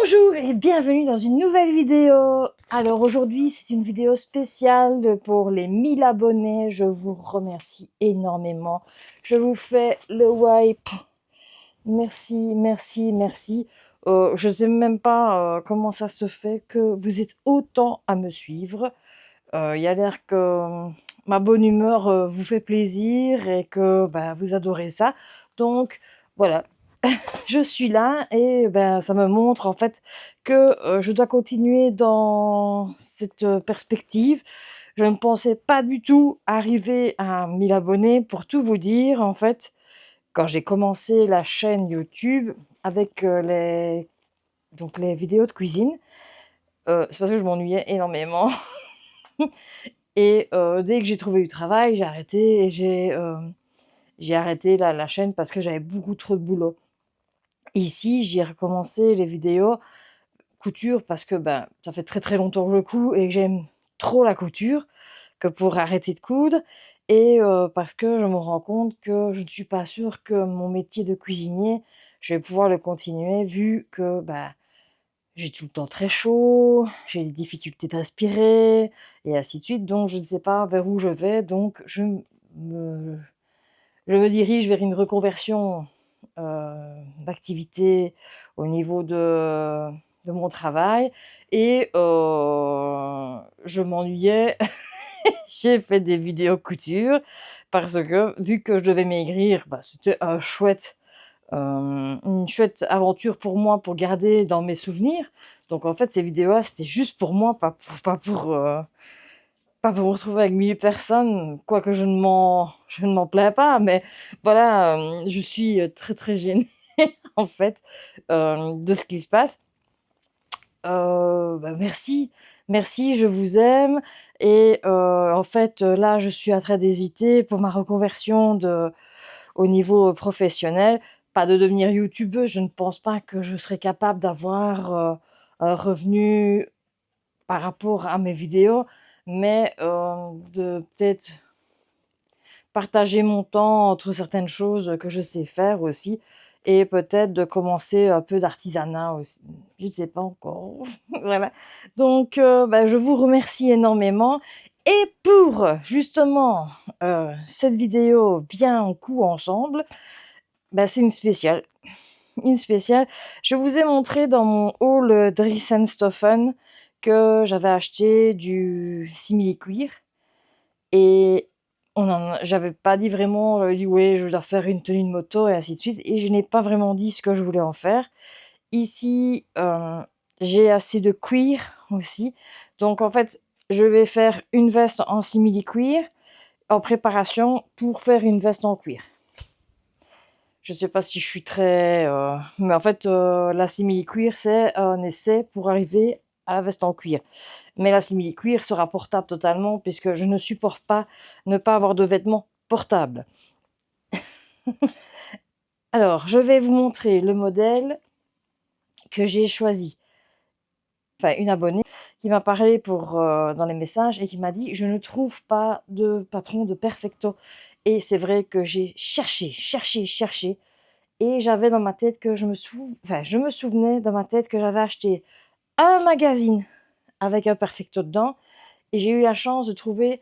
Bonjour et bienvenue dans une nouvelle vidéo. Alors aujourd'hui, c'est une vidéo spéciale pour les 1000 abonnés. Je vous remercie énormément. Je vous fais le wipe. Merci, merci, merci. Je ne sais même pas comment ça se fait que vous êtes autant à me suivre. Il y a l'air que ma bonne humeur vous fait plaisir et que vous adorez ça. Donc voilà, je suis là et ça me montre en fait que je dois continuer dans cette perspective. Je ne pensais pas du tout arriver à 1000 abonnés. Pour tout vous dire, en fait, quand j'ai commencé la chaîne YouTube avec les vidéos de cuisine, c'est parce que je m'ennuyais énormément. Et dès que j'ai trouvé du travail, j'ai arrêté et j'ai arrêté la chaîne parce que j'avais beaucoup trop de boulot. Ici, j'ai recommencé les vidéos couture parce que, ça fait très, très longtemps que je couds et que j'aime trop la couture que pour arrêter de coudre et parce que je me rends compte que je ne suis pas sûre que mon métier de cuisinier, je vais pouvoir le continuer vu que, j'ai tout le temps très chaud, j'ai des difficultés de respirer et ainsi de suite, donc je ne sais pas vers où je vais, donc me je me dirige vers une reconversion, d'activité au niveau de mon travail et je m'ennuyais. J'ai fait des vidéos couture parce que vu que je devais maigrir, c'était une chouette aventure pour moi, pour garder dans mes souvenirs. Donc en fait, ces vidéos-là, c'était juste pour moi, pas pour me retrouver avec 1000 personnes, quoique je ne m'en plains pas, mais voilà, je suis, très, très gênée en fait, de ce qui se passe. Merci, merci, je vous aime et en fait, là, je suis en train d'hésiter pour ma reconversion au niveau, professionnel, pas de devenir youtubeuse, je ne pense pas que je serai capable d'avoir, un revenu par rapport à mes vidéos, mais de peut-être partager mon temps entre certaines choses que je sais faire aussi et peut-être de commencer un peu d'artisanat aussi. Je ne sais pas encore. Voilà. Donc je vous remercie énormément et pour justement, cette vidéo «Viens, on coud ensemble», c'est une spéciale. Je vous ai montré dans mon haul, Dries & que j'avais acheté du simili-cuir et j'avais pas dit vraiment, dit: «Ouais, je dois faire une tenue de moto» et ainsi de suite et je n'ai pas vraiment dit ce que je voulais en faire. Ici, j'ai assez de cuir aussi, donc en fait, je vais faire une veste en simili-cuir en préparation pour faire une veste en cuir. Je sais pas si je suis très, mais en fait, la simili-cuir, c'est un essai pour arriver à la veste en cuir. Mais la simili-cuir sera portable totalement puisque je ne supporte pas ne pas avoir de vêtements portables. Alors, je vais vous montrer le modèle que j'ai choisi. Enfin, une abonnée qui m'a parlé dans les messages et qui m'a dit: «Je ne trouve pas de patron de perfecto» et c'est vrai que j'ai cherché, cherché, cherché et j'avais dans ma tête que je me souvenais dans ma tête que j'avais acheté un magazine avec un perfecto dedans et j'ai eu la chance de trouver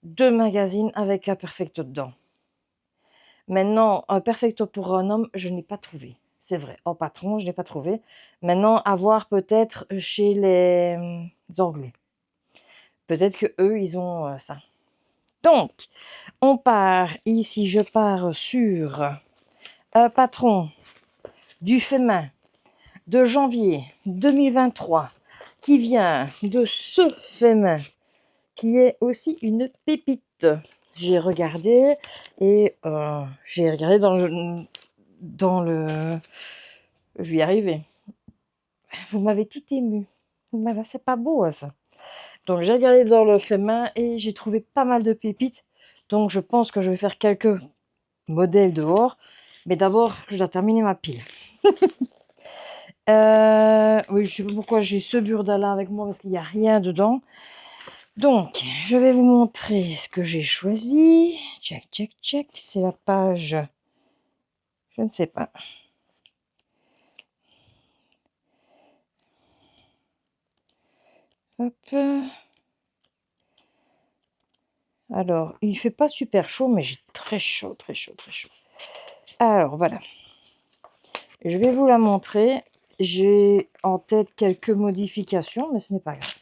2 magazines avec un perfecto dedans. Maintenant, un perfecto pour un homme, je n'ai pas trouvé. C'est vrai, en patron, je n'ai pas trouvé. Maintenant, à voir peut-être chez les, Anglais. Peut-être qu'eux, ils ont, ça. Donc, je pars sur un patron du fait main de janvier 2023 qui vient de ce fait main qui est aussi une pépite. J'ai regardé et j'ai regardé dans le je vais y arriver. Vous m'avez tout ému. Voilà, c'est pas beau ça. Donc j'ai regardé dans le fait main et j'ai trouvé pas mal de pépites. Donc je pense que je vais faire quelques modèles dehors. Mais d'abord, je dois terminer ma pile. Oui, je sais pas pourquoi j'ai ce burda-là avec moi parce qu'il n'y a rien dedans. Donc, je vais vous montrer ce que j'ai choisi. Check, check, check. C'est la page. Je ne sais pas. Hop. Alors, il fait pas super chaud, mais j'ai très chaud, très chaud, très chaud. Alors, voilà. Je vais vous la montrer. J'ai en tête quelques modifications, mais ce n'est pas grave.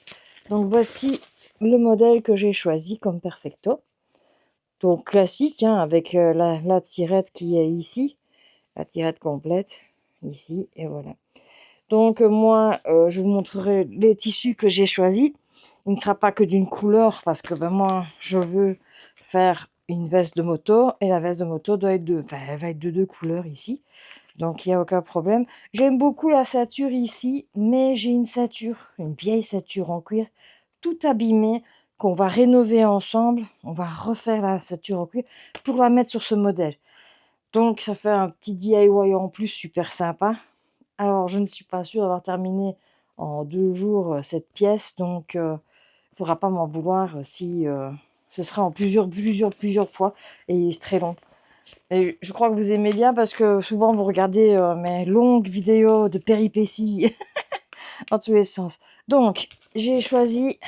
Donc, voici le modèle que j'ai choisi comme Perfecto. Donc, classique, hein, avec la tirette qui est ici. La tirette complète, ici, et voilà. Donc, moi, je vous montrerai les tissus que j'ai choisis. Il ne sera pas que d'une couleur, parce que ben, moi, je veux faire une veste de moto, et la veste de moto doit être elle va être de 2 couleurs ici. Donc, il n'y a aucun problème. J'aime beaucoup la ceinture ici, mais j'ai une vieille ceinture en cuir, tout abîmée, qu'on va rénover ensemble. On va refaire la ceinture en cuir pour la mettre sur ce modèle. Donc, ça fait un petit DIY en plus super sympa. Alors, je ne suis pas sûre d'avoir terminé en 2 jours cette pièce, donc il ne faudra pas m'en vouloir si ce sera en plusieurs fois et c'est très long. Et je crois que vous aimez bien parce que souvent vous regardez mes longues vidéos de péripéties dans tous les sens. Donc, j'ai choisi.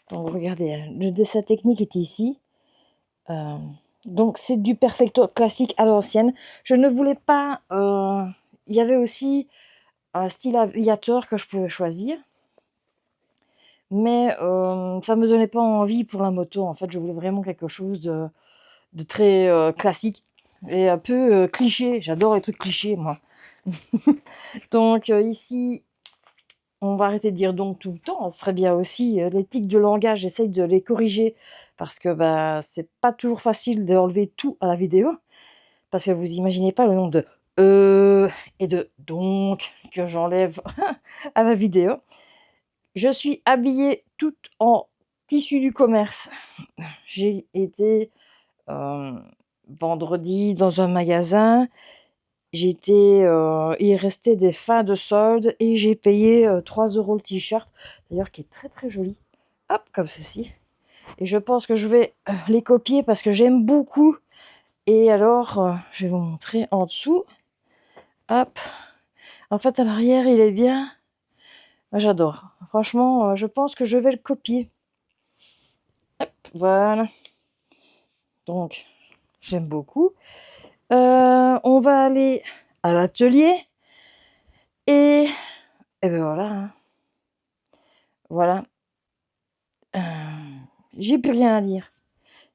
Donc, regardez, hein, le dessin technique est ici. Euh, donc, c'est du Perfecto classique à l'ancienne. Je ne voulais pas. Il y avait aussi un style aviateur que je pouvais choisir. Mais ça ne me donnait pas envie pour la moto. En fait, je voulais vraiment quelque chose de très classique et un peu cliché. J'adore les trucs clichés, moi. Donc ici, on va arrêter de dire donc tout le temps. Ce serait bien aussi les tics de langage, j'essaye de les corriger parce que bah, c'est pas toujours facile d'enlever tout à la vidéo. Parce que vous imaginez pas le nombre de et de donc que j'enlève à la vidéo. Je suis habillée toute en tissu du commerce. J'ai été vendredi dans un magasin. Il restait des fins de solde et j'ai payé 3 € le t-shirt, d'ailleurs qui est très très joli. Hop, comme ceci. Et je pense que je vais les copier parce que j'aime beaucoup. Et alors, je vais vous montrer en dessous. Hop. En fait, à l'arrière, il est bien. Moi, j'adore. Franchement, je pense que je vais le copier. Hop, voilà. Donc, j'aime beaucoup. On va aller à l'atelier. Et ben voilà. Hein. Voilà. Euh, j'ai plus rien à dire.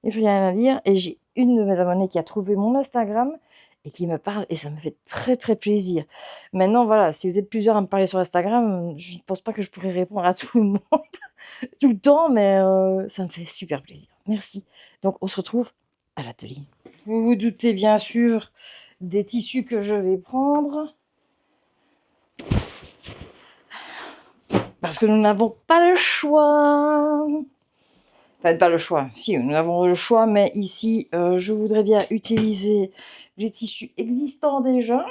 J'ai plus rien à dire. Et j'ai une de mes abonnées qui a trouvé mon Instagram et qui me parle. Et ça me fait très très plaisir. Maintenant, voilà, si vous êtes plusieurs à me parler sur Instagram, je ne pense pas que je pourrais répondre à tout le monde tout le temps, mais ça me fait super plaisir. Merci. Donc, on se retrouve à l'atelier. Vous vous doutez bien sûr des tissus que je vais prendre. Parce que nous n'avons pas le choix. Enfin, pas le choix. Si, nous avons le choix, mais ici, je voudrais bien utiliser les tissus existants déjà.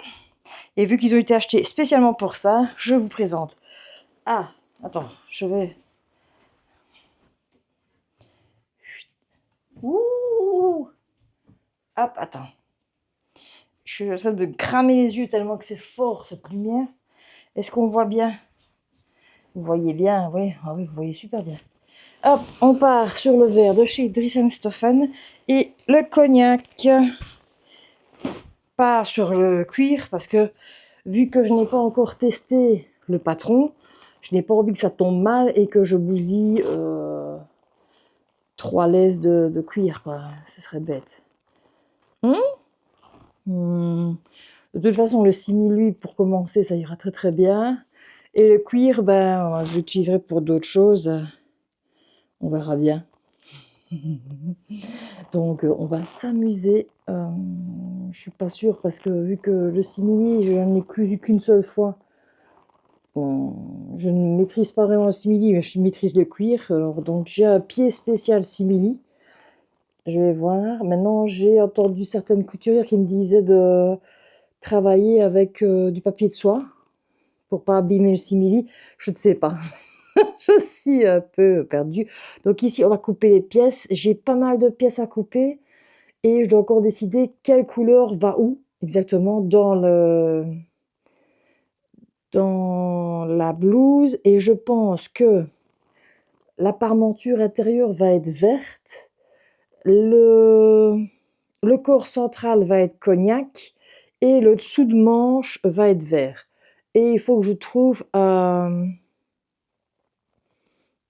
Et vu qu'ils ont été achetés spécialement pour ça, je vous présente. Ah, attends, je vais... Ouh! Hop, attends. Je suis en train de me cramer les yeux tellement que c'est fort, cette lumière. Est-ce qu'on voit bien? Vous voyez bien, oui. Ah oui, vous voyez super bien. Hop, on part sur le verre de chez Dries&Stoffen et le cognac. Pas sur le cuir parce que vu que je n'ai pas encore testé le patron, je n'ai pas envie que ça tombe mal et que je bousille 3 laisses de cuir, quoi. Ce serait bête. De toute façon, le simili pour commencer, ça ira très très bien. Et le cuir, ben, je l'utiliserai pour d'autres choses. On verra bien. Donc, on va s'amuser. Je suis pas sûre parce que vu que le simili, je n'en ai plus vu qu'une seule fois. Je ne maîtrise pas vraiment le simili, mais je maîtrise le cuir. Alors, donc, j'ai un pied spécial simili. Je vais voir. Maintenant, j'ai entendu certaines couturières qui me disaient de travailler avec du papier de soie pour pas abîmer le simili. Je ne sais pas. Je suis un peu perdue. Donc ici, on va couper les pièces. J'ai pas mal de pièces à couper et je dois encore décider quelle couleur va où exactement dans la blouse. Et je pense que la parmenture intérieure va être verte, le corps central va être cognac et le dessous de manche va être vert. Et il faut que je trouve...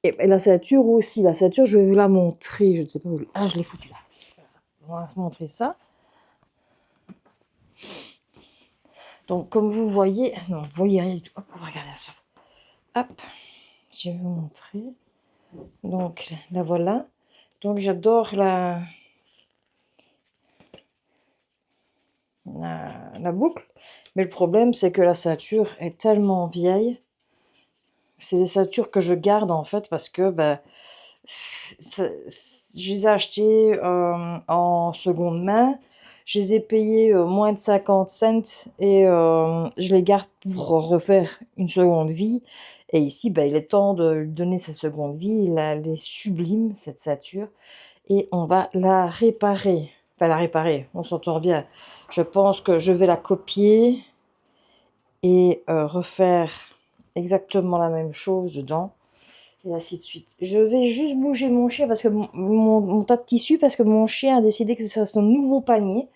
et la ceinture aussi. La ceinture, je vais vous la montrer. Je ne sais pas où... Ah, je l'ai foutue là. On va se montrer ça. Donc, comme vous voyez... Non, vous voyez rien du tout. Hop, on va regarder ça. Hop, je vais vous montrer. Donc, la voilà. Donc, j'adore la boucle. Mais le problème, c'est que la ceinture est tellement vieille. C'est des ceintures que je garde, en fait, parce que... Ben, je les ai achetées en seconde main. Je les ai payées moins de 50 cents et je les garde pour refaire une seconde vie. Et ici, ben, il est temps de lui donner sa seconde vie. Elle est sublime, cette ceinture. Et on va la réparer. Enfin, la réparer, on s'entend bien. Je pense que je vais la copier et refaire exactement la même chose dedans. Et ainsi de suite. Je vais juste bouger mon chien parce que mon tas de tissu parce que mon chien a décidé que ce serait son nouveau panier.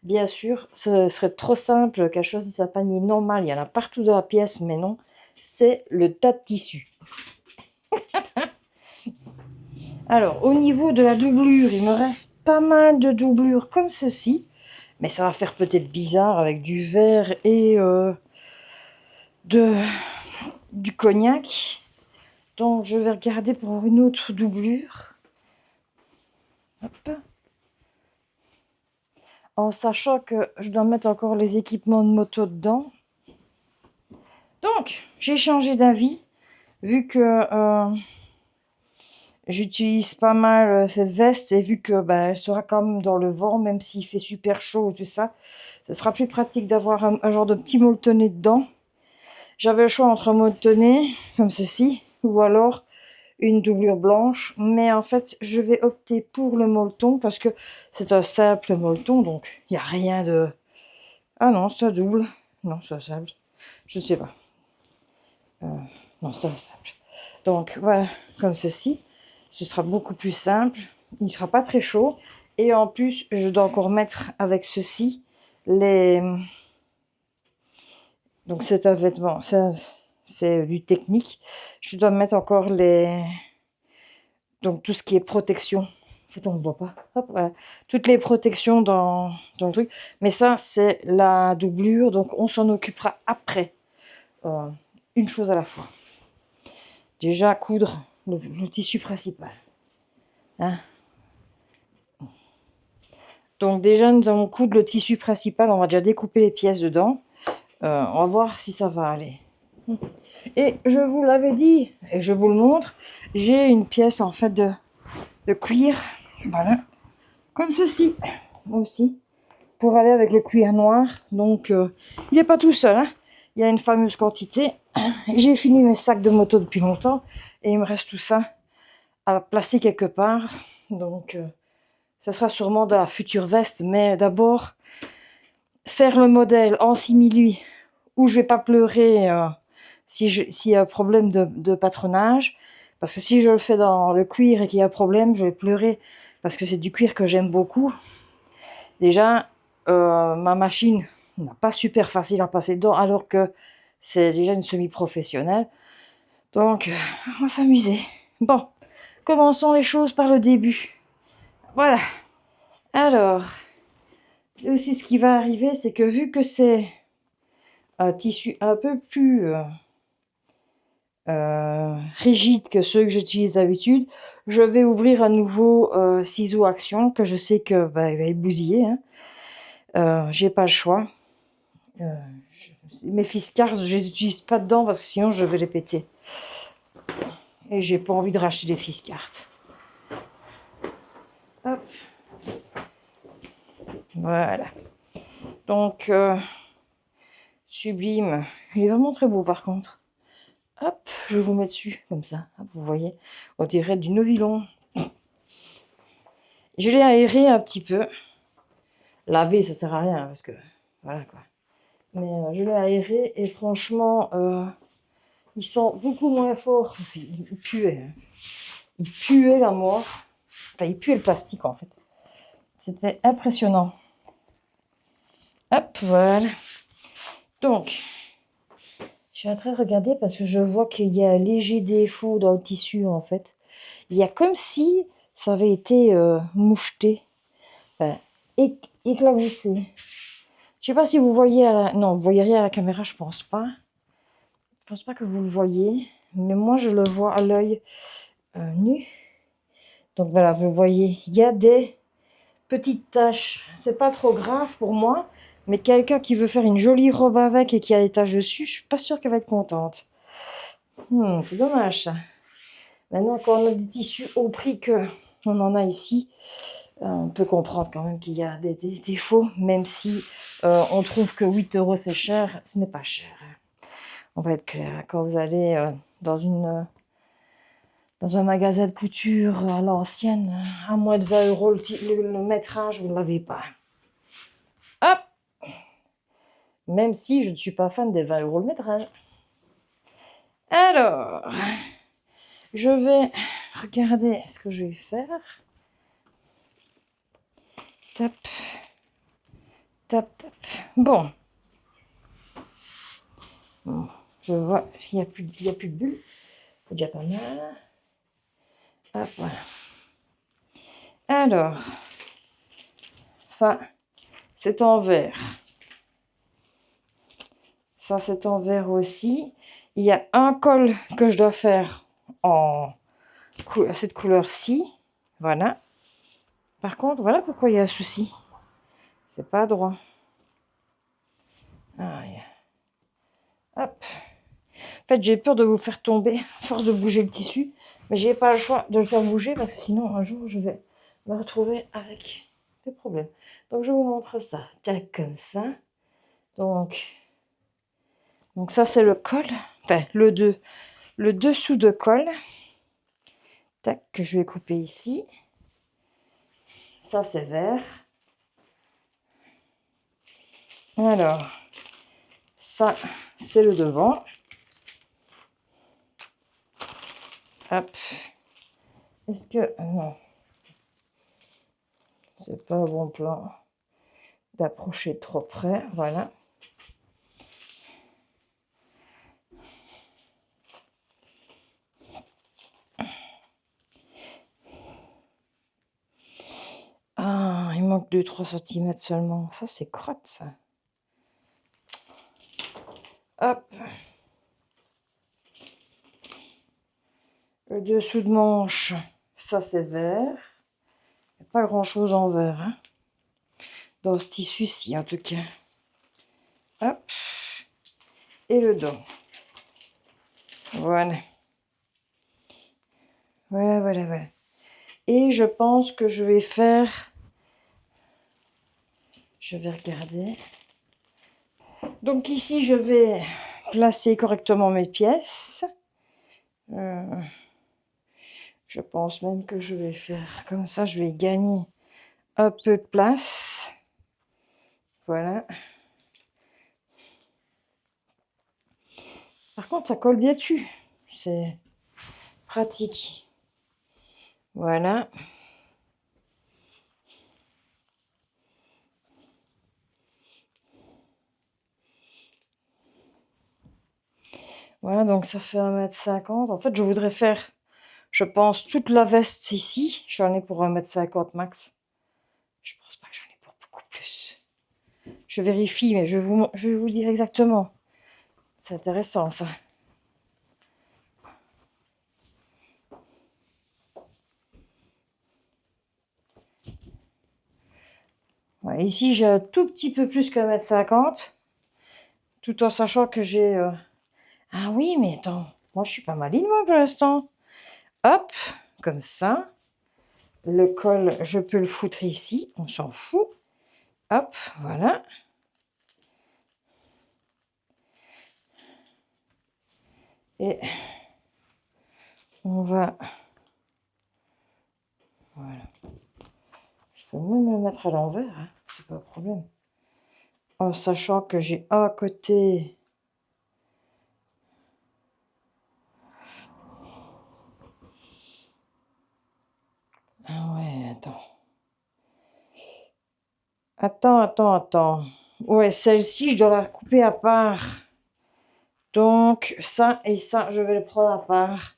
Bien sûr, ce serait trop simple qu'elle choisisse un panier normal. Il y en a partout dans la pièce, mais non. C'est le tas de tissu. Alors, au niveau de la doublure, il me reste pas mal de doublures comme ceci. Mais ça va faire peut-être bizarre avec du vert et du cognac. Donc, je vais regarder pour une autre doublure. Hop. En sachant que je dois mettre encore les équipements de moto dedans. Donc, j'ai changé d'avis, vu que j'utilise pas mal cette veste, et vu que bah, elle sera quand même dans le vent, même s'il fait super chaud, tout ça, ce sera plus pratique d'avoir un genre de petit molletonné dedans. J'avais le choix entre un molletonné, comme ceci, ou alors une doublure blanche, mais en fait, je vais opter pour le molleton, parce que c'est un simple molleton, donc il n'y a rien de... Ah non, c'est un double. Non, c'est un simple. Je ne sais pas. Non, c'est un simple. Donc voilà, comme ceci. Ce sera beaucoup plus simple. Il ne sera pas très chaud. Et en plus, je dois encore mettre avec ceci les... Donc c'est un vêtement, ça c'est du technique. Je dois mettre encore les... Donc tout ce qui est protection. En fait, on ne voit pas. Hop, voilà. Toutes les protections dans le truc. Mais ça, c'est la doublure. Donc on s'en occupera après. Une chose à la fois. Déjà, coudre le tissu principal. Hein. Donc déjà, nous allons coudre le tissu principal. On va déjà découper les pièces dedans. On va voir si ça va aller. Et je vous l'avais dit, et je vous le montre, j'ai une pièce en fait de cuir. Voilà. Comme ceci. Aussi. Pour aller avec le cuir noir. Donc, il n'est pas tout seul. Hein. Il y a une fameuse quantité. J'ai fini mes sacs de moto depuis longtemps. Et il me reste tout ça à placer quelque part. Donc, ce sera sûrement dans la future veste. Mais d'abord, faire le modèle en simili où je vais pas pleurer s'il y a un problème de patronage. Parce que si je le fais dans le cuir et qu'il y a un problème, je vais pleurer. Parce que c'est du cuir que j'aime beaucoup. Déjà, ma machine n'a pas super facile à passer dedans, alors que c'est déjà une semi-professionnelle. Donc, on va s'amuser. Bon, commençons les choses par le début. Voilà. Alors, aussi ce qui va arriver, c'est que vu que c'est un tissu un peu plus rigide que ceux que j'utilise d'habitude, je vais ouvrir un nouveau ciseau action que je sais que bah, il va être bousillé. Hein. J'ai pas le choix. Mes fils cartes, je les utilise pas dedans parce que sinon je vais les péter. Et j'ai pas envie de racheter des fils cartes. Hop. Voilà. Donc, sublime. Il est vraiment très beau par contre. Hop, je vous mets dessus, comme ça. Hop, vous voyez, on dirait du novillon. Je l'ai aéré un petit peu. Laver, ça sert à rien, parce que... Voilà, quoi. Mais je l'ai aéré, et franchement, il sent beaucoup moins fort, parce qu'il puait. Hein. il puait la mort. Enfin, il puait le plastique, en fait. C'était impressionnant. Hop, voilà. Donc, je suis en train de regarder parce que je vois qu'il y a un léger défaut dans le tissu, en fait. Il y a comme si ça avait été moucheté, enfin, éclaboussé. Je sais pas si vous voyez à la... Non, vous voyez rien à la caméra, je pense pas. Je pense pas que vous le voyez, mais moi je le vois à l'œil nu. Donc voilà, vous voyez, il y a des petites taches. C'est pas trop grave pour moi, mais quelqu'un qui veut faire une jolie robe avec et qui a des taches dessus, je suis pas sûre qu'elle va être contente. C'est dommage ça. Maintenant, quand on a des tissus au prix que on en a ici, on peut comprendre quand même qu'il y a des défauts, même si on trouve que 8 € c'est cher, ce n'est pas cher. On va être clair, quand vous allez dans un magasin de couture à l'ancienne, à moins de 20 € le métrage, vous ne l'avez pas. Hop! Même si je ne suis pas fan des 20 € le métrage. Alors, je vais regarder ce que je vais faire. Tap, tap, tap. Bon. Je vois, il n'y a plus de bulles. C'est déjà pas mal. Hop, voilà. Alors, ça, c'est en vert. Ça, c'est en vert aussi. Il y a un col que je dois faire en cette couleur-ci. Voilà. Par contre, voilà pourquoi il y a un souci. C'est pas droit. Ah, hop. En fait, j'ai peur de vous faire tomber à force de bouger le tissu. Mais j'ai pas le choix de le faire bouger parce que sinon, un jour, je vais me retrouver avec des problèmes. Donc, je vous montre ça. Tac, comme ça. Donc ça, c'est le col. Enfin, le dessous de col. Tac, que je vais couper ici. Ça, c'est vert. Alors, ça, c'est le devant. Hop. Est-ce que... Non. C'est pas un bon plan d'approcher trop près. Voilà. Ah, il manque 2-3 cm seulement. Ça, c'est crotte, ça. Hop. Le dessous de manche, ça, c'est vert. Il n'y a pas grand-chose en vert, hein. Dans ce tissu-ci, en tout cas. Hop. Et le dos. Voilà. Voilà, voilà, voilà. Et je pense que je vais faire... Je vais regarder. Donc ici, je vais placer correctement mes pièces. Je pense même que je vais faire comme ça. Je vais gagner un peu de place. Voilà. Par contre, ça colle bien dessus. C'est pratique. Voilà. Voilà, donc ça fait 1,50 m. En fait, je voudrais faire, je pense, toute la veste ici. J'en ai pour 1,50 m max. Je pense pas que j'en ai pour beaucoup plus. Je vérifie, mais je vais vous dire exactement. C'est intéressant, ça. Ouais, ici, j'ai un tout petit peu plus qu'1,50 m. Tout en sachant que j'ai... Ah oui, mais attends. Moi, je suis pas maline, moi, pour l'instant. Hop, comme ça. Le col, je peux le foutre ici. On s'en fout. Hop, voilà. Et on va... Voilà. Je peux même le mettre à l'envers, hein. C'est pas un problème. En sachant que j'ai un côté... Attends. Ouais, celle-ci, je dois la couper à part. Donc, ça et ça, je vais le prendre à part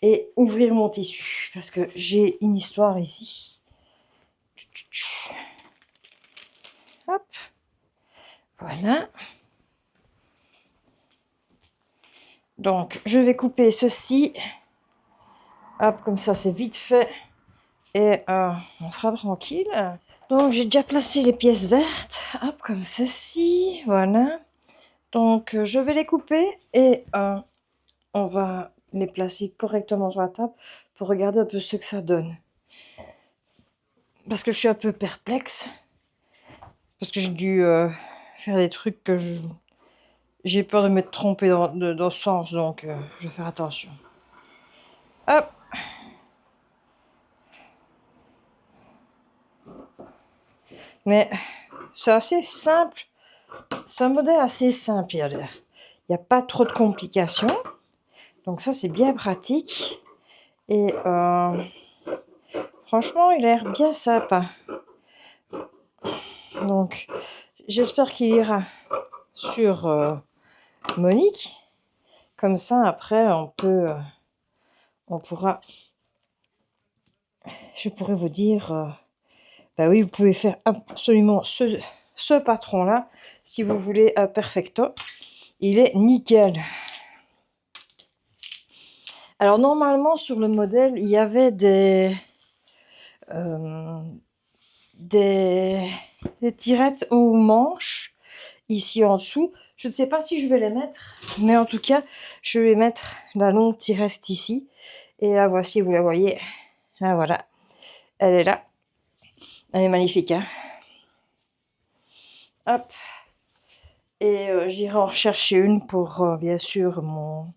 et ouvrir mon tissu parce que j'ai une histoire ici. Hop, voilà. Donc, je vais couper ceci. Hop, comme ça, c'est vite fait. Et on sera tranquille. Donc, j'ai déjà placé les pièces vertes. Hop, comme ceci. Voilà. Donc, je vais les couper et on va les placer correctement sur la table pour regarder un peu ce que ça donne. Parce que je suis un peu perplexe. Parce que j'ai dû faire des trucs que j'ai peur de m'être trompée dans le sens. Donc, je vais faire attention. Hop. Mais c'est assez simple. C'est un modèle assez simple, il y a l'air. Il n'y a pas trop de complications. Donc ça, c'est bien pratique. Et franchement, il a l'air bien sympa. Donc, j'espère qu'il ira sur Monique. Comme ça, après, on pourra... Je pourrais vous dire... bah oui, vous pouvez faire absolument ce patron-là. Si vous voulez un perfecto, il est nickel. Alors, normalement, sur le modèle, il y avait des tirettes ou manches ici en dessous. Je ne sais pas si je vais les mettre, mais en tout cas, je vais mettre la longue tirette ici. Et là, voici, vous la voyez. Là, voilà. Elle est là. Elle est magnifique, hein. Hop. Et j'irai en rechercher une pour, bien sûr, mon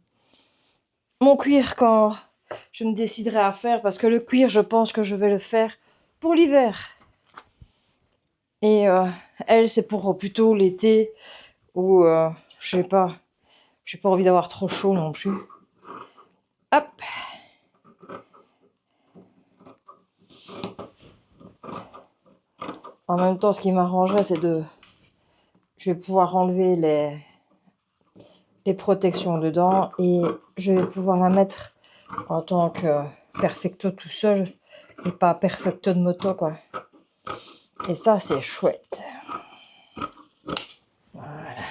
cuir quand je me déciderai à faire. Parce que le cuir, je pense que je vais le faire pour l'hiver. Et elle, c'est pour plutôt l'été ou, je sais pas, j'ai pas envie d'avoir trop chaud non plus. Hop. En même temps, ce qui m'arrangerait, c'est de... Je vais pouvoir enlever les protections dedans et je vais pouvoir la mettre en tant que perfecto tout seul et pas perfecto de moto, quoi. Et ça, c'est chouette. Voilà.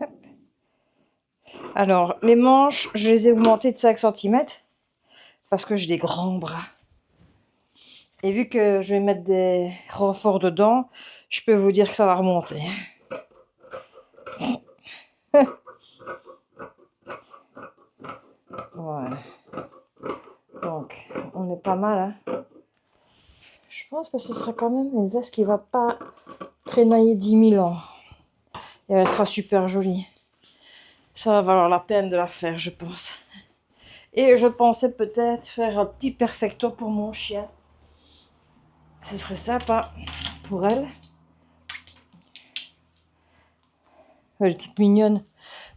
Hop. Alors, les manches, je les ai augmentées de 5 cm parce que j'ai des grands bras. Et vu que je vais mettre des renforts dedans, je peux vous dire que ça va remonter. Voilà. Donc, on est pas mal, hein. Je pense que ce sera quand même une veste qui va pas traînailler 10 000 ans. Et elle sera super jolie. Ça va valoir la peine de la faire, je pense. Et je pensais peut-être faire un petit perfecto pour mon chien. Ce serait sympa pour elle. Elle est toute mignonne.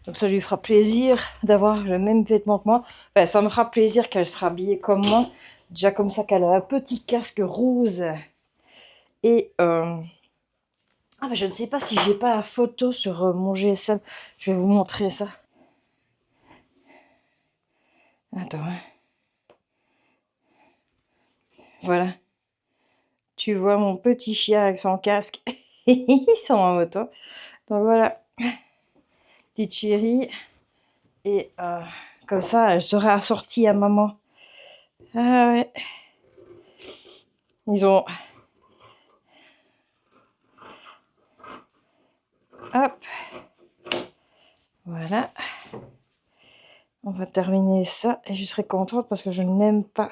Donc ça lui fera plaisir d'avoir le même vêtement que moi. Enfin, ça me fera plaisir qu'elle sera habillée comme moi. Déjà comme ça qu'elle a un petit casque rose. Et ah, mais je ne sais pas si j'ai pas la photo sur mon GSM. Je vais vous montrer ça. Attends. Hein. Voilà. Tu vois mon petit chien avec son casque. Ils sont en moto. Donc voilà. Petite chérie. Et comme ça, elle sera assortie à maman. Ah ouais. Ils ont... Hop. Voilà. On va terminer ça. Et je serai contente parce que je n'aime pas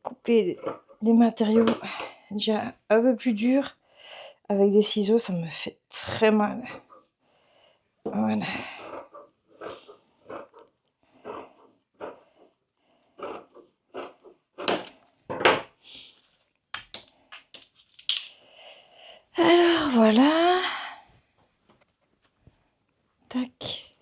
couper des matériaux déjà un peu plus durs. Avec des ciseaux, ça me fait très mal. Voilà. Alors voilà. Tac.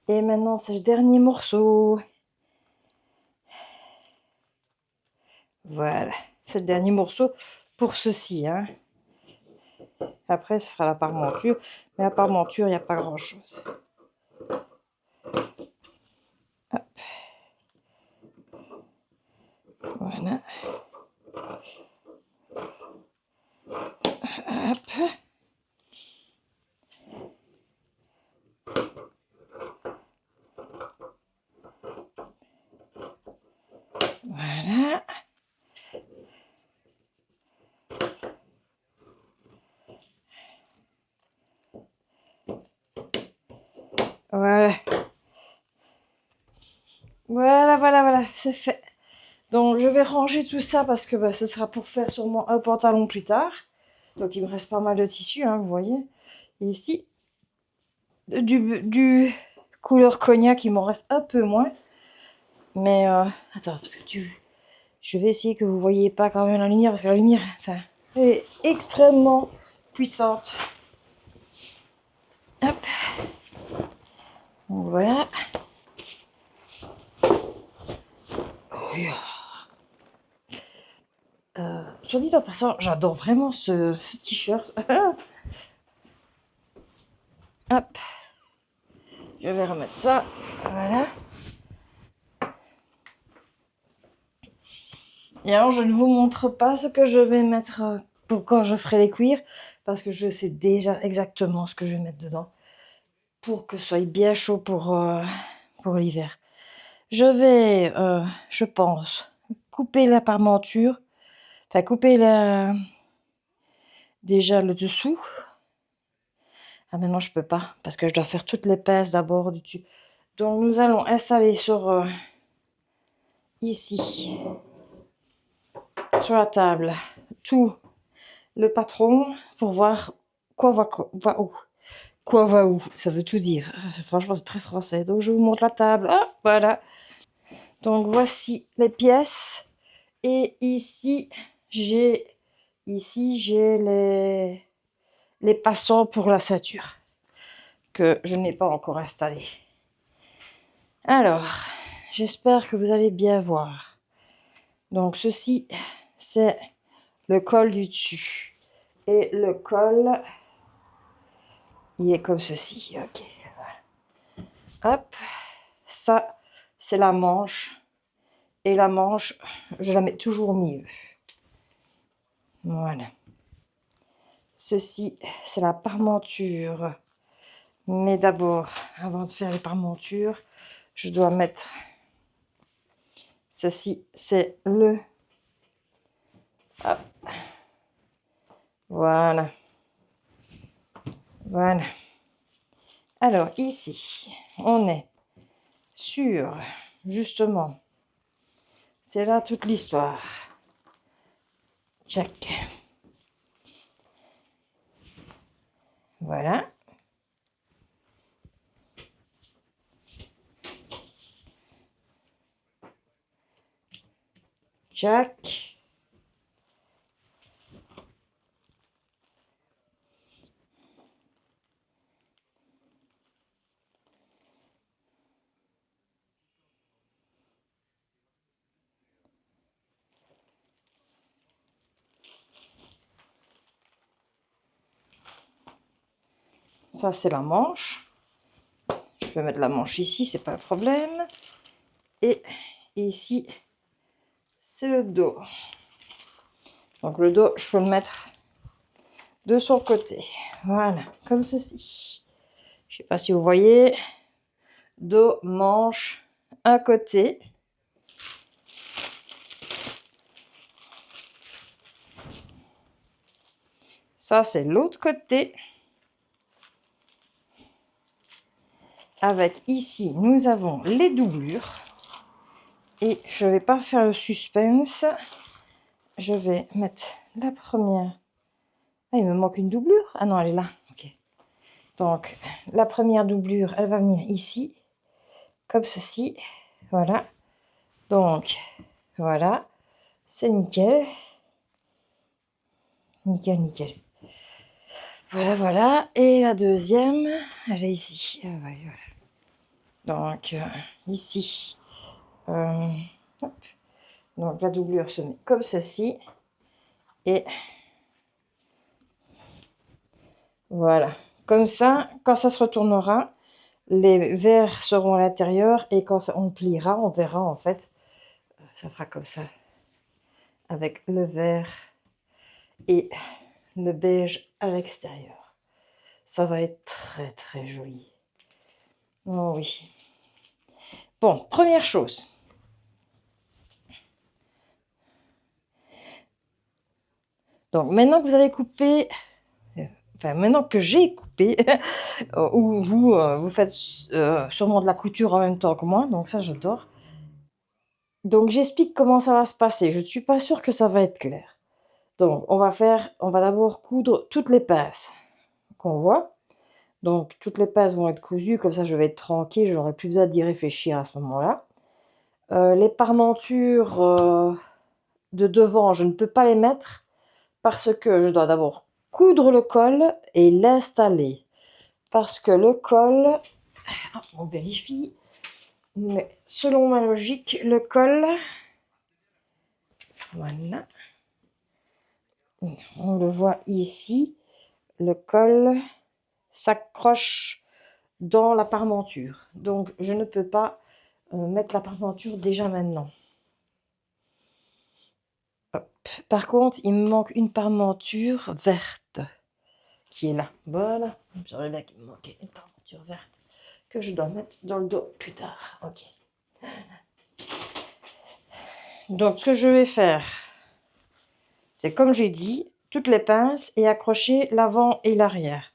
Et maintenant, c'est le dernier morceau. Voilà, c'est le dernier morceau pour ceci. Hein. Après, ce sera la parmenture. Mais la parmenture, il n'y a pas grand-chose. Voilà. Hop. Voilà. Voilà. Voilà, c'est fait. Donc, je vais ranger tout ça parce que ce sera pour faire sûrement un pantalon plus tard. Donc, il me reste pas mal de tissu, hein, vous voyez. Et ici, du couleur cognac, il m'en reste un peu moins. Mais, attends, parce que je vais essayer que vous voyez pas quand même la lumière, parce que la lumière, enfin, elle est extrêmement puissante. Hop. Donc, voilà. Soit dit en passant, j'adore vraiment ce t-shirt. Hop. Je vais remettre ça. Voilà. Et alors, je ne vous montre pas ce que je vais mettre pour quand je ferai les cuirs, parce que je sais déjà exactement ce que je vais mettre dedans, pour que ce soit bien chaud pour l'hiver. Je vais, je pense, couper la parmenture, enfin couper déjà le dessous. Ah maintenant je peux pas, parce que je dois faire toute l'épaisse d'abord du dessus. Donc nous allons installer sur ici, sur la table, tout le patron pour voir quoi va où. Quoi va où? Ça veut tout dire. Franchement, c'est très français. Donc, je vous montre la table. Ah, voilà. Donc, voici les pièces. Et ici j'ai les passants pour la ceinture que je n'ai pas encore installés. Alors, j'espère que vous allez bien voir. Donc, ceci, c'est le col du dessus. Et le col, il est comme ceci. Ok. Hop. Ça, c'est la manche. Et la manche, je la mets toujours au milieu. Voilà. Ceci, c'est la parmenture. Mais d'abord, avant de faire les parmentures, je dois mettre... Ceci, c'est le... Hop. Voilà. Voilà. Alors, ici, on est sur, justement, c'est là toute l'histoire. Check. Voilà. Check. Ça, c'est la manche. Je peux mettre la manche ici, c'est pas un problème. Et ici, c'est le dos. Donc le dos, je peux le mettre de son côté. Voilà, comme ceci. Je sais pas si vous voyez. Dos, manche, un côté. Ça, c'est l'autre côté. Avec ici, nous avons les doublures. Et je ne vais pas faire le suspense. Je vais mettre la première. Ah, il me manque une doublure. Ah non, elle est là. Ok. Donc, la première doublure, elle va venir ici. Comme ceci. Voilà. Donc, voilà. C'est nickel. Nickel, nickel. Voilà, voilà. Et la deuxième, elle est ici. Ah ouais, voilà. Donc, ici, hop. Donc la doublure se met comme ceci. Et voilà. Comme ça, quand ça se retournera, les verres seront à l'intérieur. Et quand on pliera, on verra en fait. Ça fera comme ça. Avec le vert et le beige à l'extérieur. Ça va être très très joli. Oh oui. Bon, première chose. Donc maintenant que vous avez coupé, enfin maintenant que j'ai coupé, ou vous faites sûrement de la couture en même temps que moi, donc ça j'adore. Donc j'explique comment ça va se passer. Je ne suis pas sûre que ça va être clair. Donc on va d'abord coudre toutes les pinces qu'on voit. Donc toutes les pinces vont être cousues, comme ça je vais être tranquille, je n'aurai plus besoin d'y réfléchir à ce moment-là. Les parmentures de devant, je ne peux pas les mettre parce que je dois d'abord coudre le col et l'installer. Parce que le col, on vérifie, mais selon ma logique, le col, voilà, on le voit ici, le col s'accroche dans la parmenture. Donc je ne peux pas mettre la parmenture déjà maintenant. Hop. Par contre, il me manque une parmenture verte qui est là. Voilà, j'aurais bien qu'il me manquait une parmenture verte que je dois mettre dans le dos plus tard. Ok. Donc ce que je vais faire, c'est comme j'ai dit, toutes les pinces et accrocher l'avant et l'arrière.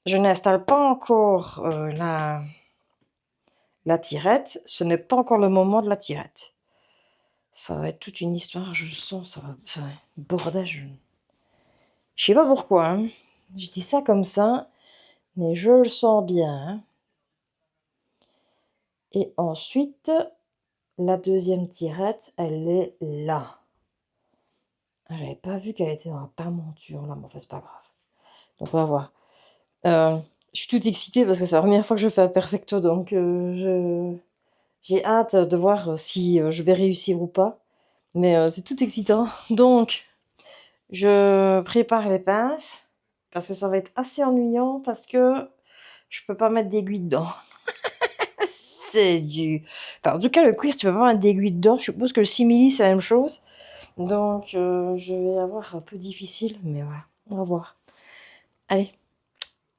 Je n'installe pas encore la tirette, ce n'est pas encore le moment de la tirette. Ça va être toute une histoire, je le sens, ça va être bordel. Je sais pas pourquoi, hein. Je dis ça comme ça, mais je le sens bien. Hein. Et ensuite, la deuxième tirette, elle est là. J'avais pas vu qu'elle était dans la parmenture là, mais enfin c'est pas grave. Donc on va voir. Je suis toute excitée parce que c'est la première fois que je fais un perfecto, donc j'ai hâte de voir si je vais réussir ou pas. Mais c'est tout excitant. Donc, je prépare les pinces parce que ça va être assez ennuyant parce que je peux pas mettre d'aiguille dedans. C'est du... Enfin, en tout cas, le cuir, tu peux pas mettre d'aiguille dedans. Je suppose que le simili, c'est la même chose. Donc, je vais avoir un peu difficile, mais voilà, on va voir. Allez,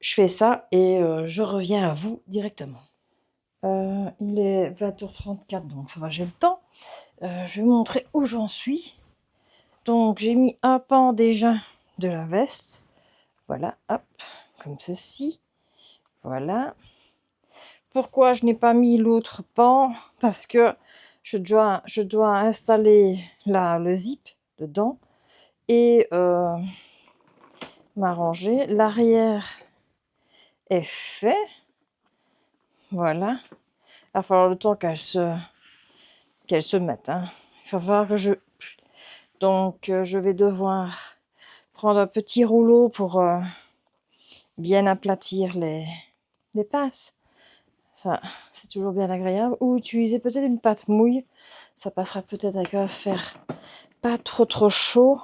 je fais ça et je reviens à vous directement. Il est 20h34, donc ça va, j'ai le temps. Je vais vous montrer où j'en suis. Donc, j'ai mis un pan déjà de la veste. Voilà, hop, comme ceci. Voilà. Pourquoi je n'ai pas mis l'autre pan? Parce que je dois installer le zip dedans et m'arranger. L'arrière est fait. Voilà. Il va falloir le temps qu'elle se mette. Hein. Il va falloir que je... Donc, je vais devoir prendre un petit rouleau pour bien aplatir les pinces. Ça, c'est toujours bien agréable. Ou utiliser peut-être une pâte mouille. Ça passera peut-être avec un fer pas trop chaud.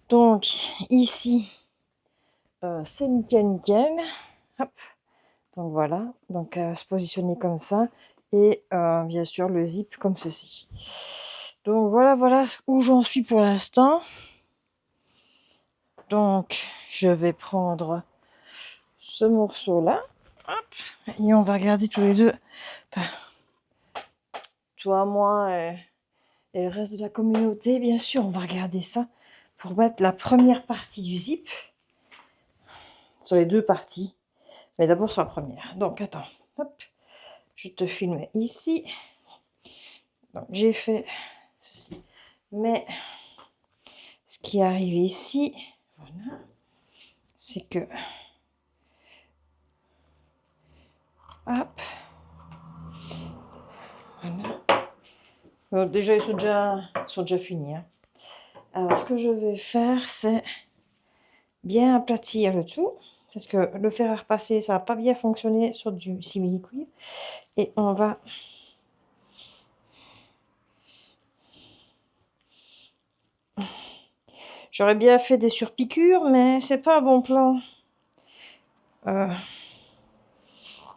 Donc, ici, c'est nickel. Hop. Donc, voilà. Donc, se positionner comme ça. Et bien sûr, le zip comme ceci. Donc, voilà où j'en suis pour l'instant. Donc, je vais prendre ce morceau-là. Hop. Et on va regarder tous les deux. Enfin, toi, moi et le reste de la communauté, bien sûr, on va regarder ça pour mettre la première partie du zip sur les deux parties, mais d'abord sur la première. Donc, attends, hop, je te filme ici. Donc, j'ai fait ceci. Mais ce qui arrive ici, voilà, c'est que, hop, voilà. Donc, déjà, ils sont déjà finis. Hein. Alors, ce que je vais faire, c'est bien aplatir le tout. parce que le fer à repasser, ça n'a pas bien fonctionné sur du simili-cuivre. Et on va... J'aurais bien fait des surpiqûres, mais c'est pas un bon plan.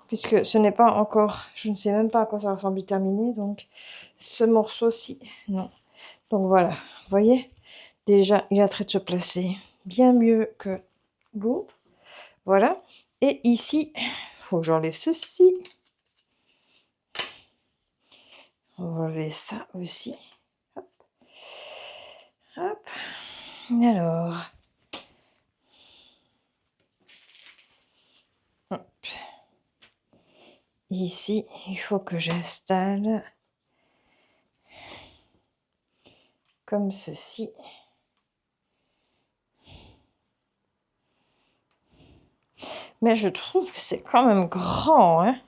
Puisque ce n'est pas encore... Je ne sais même pas à quoi ça ressemble terminé, donc ce morceau-ci, non. Donc voilà, vous voyez, déjà, il est en train de se placer bien mieux que l'autre. Voilà. Et ici, il faut que j'enlève ceci. On va enlever ça aussi. Hop. Hop. Alors. Hop. Ici, il faut que j'installe comme ceci. Mais je trouve que c'est quand même grand, hein.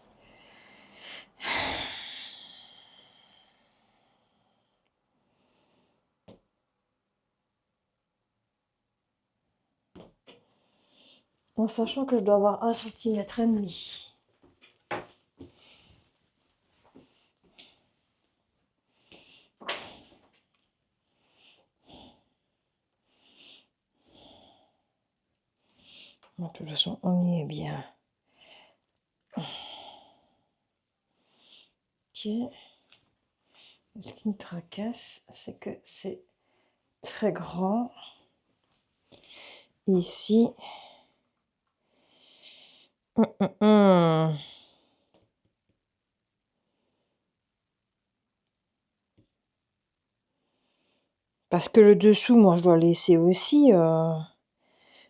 En sachant que je dois avoir 1,5 cm. De toute façon, on y est bien. Ok. Ce qui me tracasse, c'est que c'est très grand. Ici. Parce que le dessous, moi, je dois laisser aussi.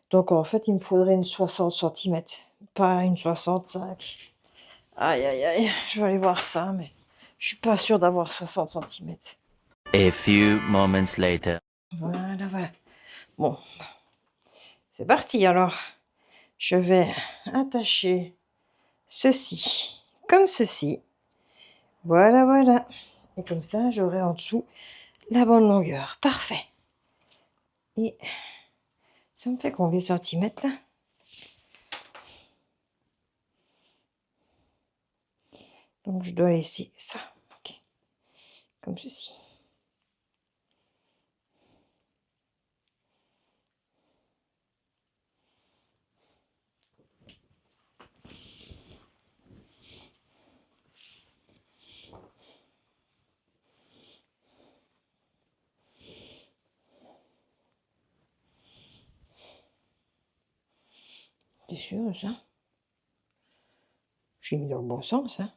Donc, en fait, il me faudrait une 60 cm, pas une 65. Aïe, aïe, aïe. Je vais aller voir ça, mais je suis pas sûre d'avoir 60 cm. A few moments later. Voilà, voilà. Bon, c'est parti alors. Je vais attacher ceci comme ceci. Voilà, voilà. Et comme ça, j'aurai en dessous la bonne longueur. Parfait. Et ça me fait combien de centimètres là? Donc je dois laisser ça. Ok. Comme ceci. T'es sûr de ça? J'ai mis dans le bon sens, hein?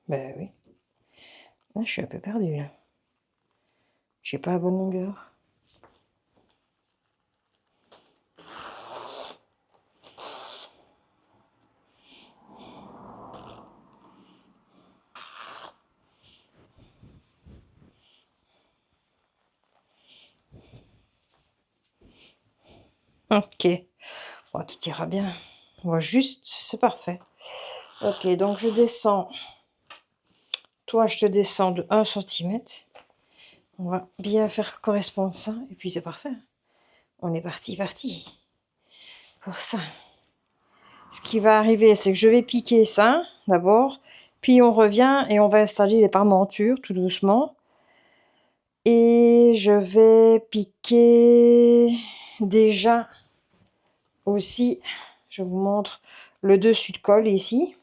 Ben oui. Là, je suis un peu perdue, là. J'ai pas la bonne longueur. Ok. Bon, tout ira bien. Moi, juste, c'est parfait. Ok, donc je descends. Toi, je te descends de 1 cm. On va bien faire correspondre ça. Et puis, c'est parfait. On est parti pour ça. Ce qui va arriver, c'est que je vais piquer ça d'abord. Puis, on revient et on va installer les parmentures tout doucement. Et je vais piquer déjà aussi, je vous montre le dessus de colle ici.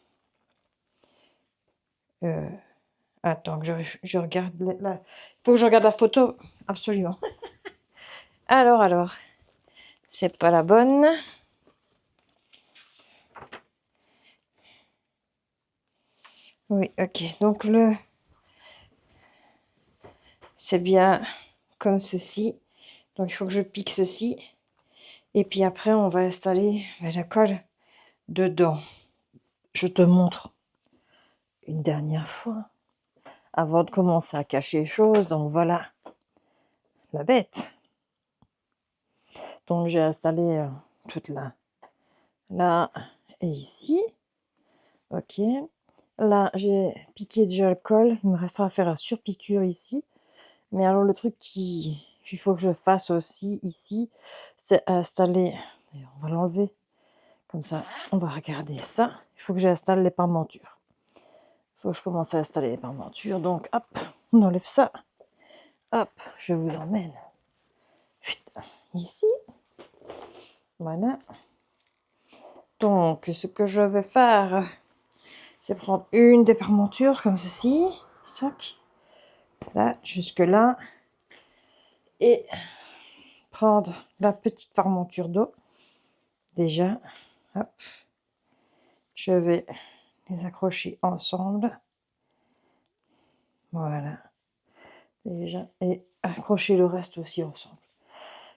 Attends que je regarde la... Il faut que je regarde la photo, absolument. Alors, c'est pas la bonne. Oui, ok, donc c'est bien comme ceci. Donc il faut que je pique ceci. Et puis après, on va installer la colle dedans. Je te montre une dernière fois avant de commencer à cacher les choses. Donc voilà la bête. Donc j'ai installé toute là et ici. Ok. Là, j'ai piqué déjà le col. Il me restera à faire la surpiqûre ici. Mais alors le truc qui qu'il faut que je fasse aussi ici, c'est installer, d'ailleurs, on va l'enlever, comme ça, on va regarder ça. Il faut que j'installe les parmentures. Il faut que je commence à installer les parmentures. Donc, hop, on enlève ça. Hop, je vous emmène ici. Voilà. Donc, ce que je vais faire, c'est prendre une des parmentures comme ceci. Sac. Là, jusque là. Et prendre la petite parmenture d'eau. Déjà, hop. Je vais les accrocher ensemble. Voilà. Déjà. Et accrocher le reste aussi ensemble.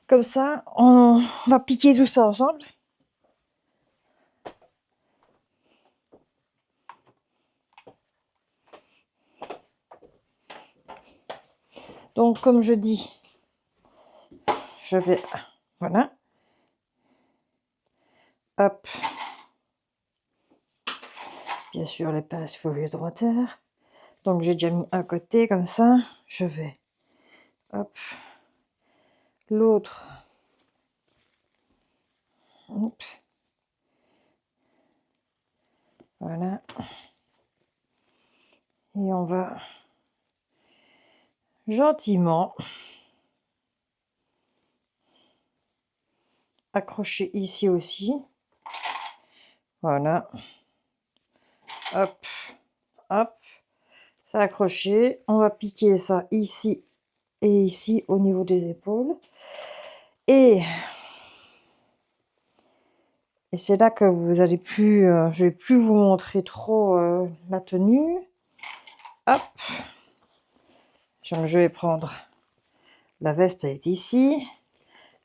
Comme ça, on va piquer tout ça ensemble. Donc, comme je dis, je vais, voilà, hop, bien sûr les pinces, il faut les droiteurs. Donc, j'ai déjà mis un côté comme ça, je vais, hop, l'autre, hop, voilà, et on va gentiment accrocher ici aussi, voilà, hop, hop, ça accroché, on va piquer ça ici et ici au niveau des épaules, et c'est là que vous allez plus, je vais plus vous montrer trop la tenue. Hop, donc je vais prendre la veste, elle est ici.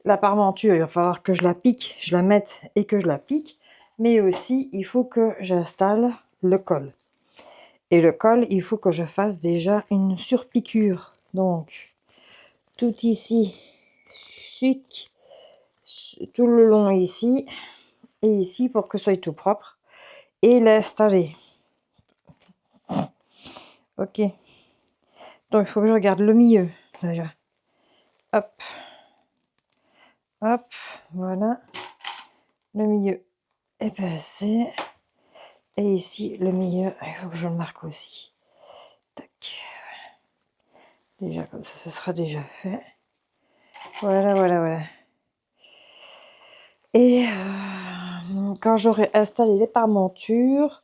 La parmenture, il va falloir que je la pique, je la mette et que je la pique. Mais aussi, il faut que j'installe le col. Et le col, il faut que je fasse déjà une surpiqûre. Donc, tout ici, chic, tout le long ici et ici pour que ce soit tout propre. Et l'installer. Ok. Donc, il faut que je regarde le milieu déjà. Hop. Hop. Voilà. Le milieu est pincé. Et ici, le milieu, il faut que je le marque aussi. Tac. Déjà, comme ça, ce sera déjà fait. Voilà, voilà, voilà. Et quand j'aurai installé les parmentures,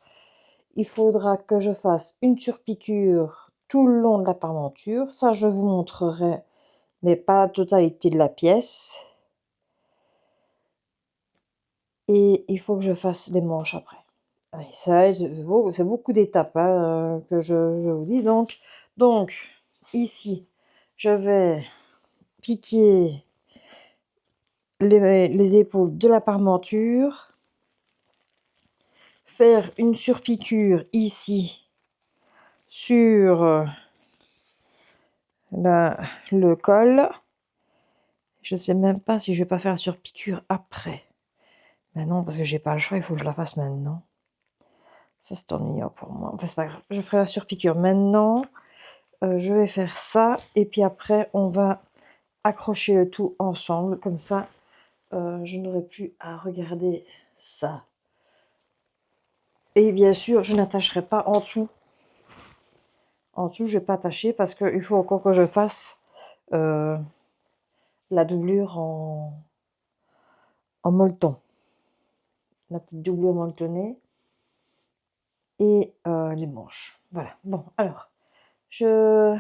il faudra que je fasse une surpiqûre tout le long de la parmenture. Ça, je vous montrerai, mais pas la totalité de la pièce. Et il faut que je fasse les manches après. Et ça, c'est beaucoup d'étapes que je vous dis. Donc, ici, je vais piquer les épaules de la parmenture, faire une surpiqûre ici sur le col. Je ne sais même pas si je vais pas faire la surpiqûre après. Mais non, parce que j'ai pas le choix, il faut que je la fasse maintenant. Ça, c'est ennuyant pour moi. Enfin, c'est pas grave. Je ferai la surpiqûre maintenant. Je vais faire ça. Et puis après, on va accrocher le tout ensemble. Comme ça, je n'aurai plus à regarder ça. Et bien sûr, je n'attacherai pas en dessous. En dessous, je ne vais pas attacher parce qu'il faut encore que je fasse la doublure en molleton. La petite doublure molletonnée. Et les manches. Voilà. Bon, alors, je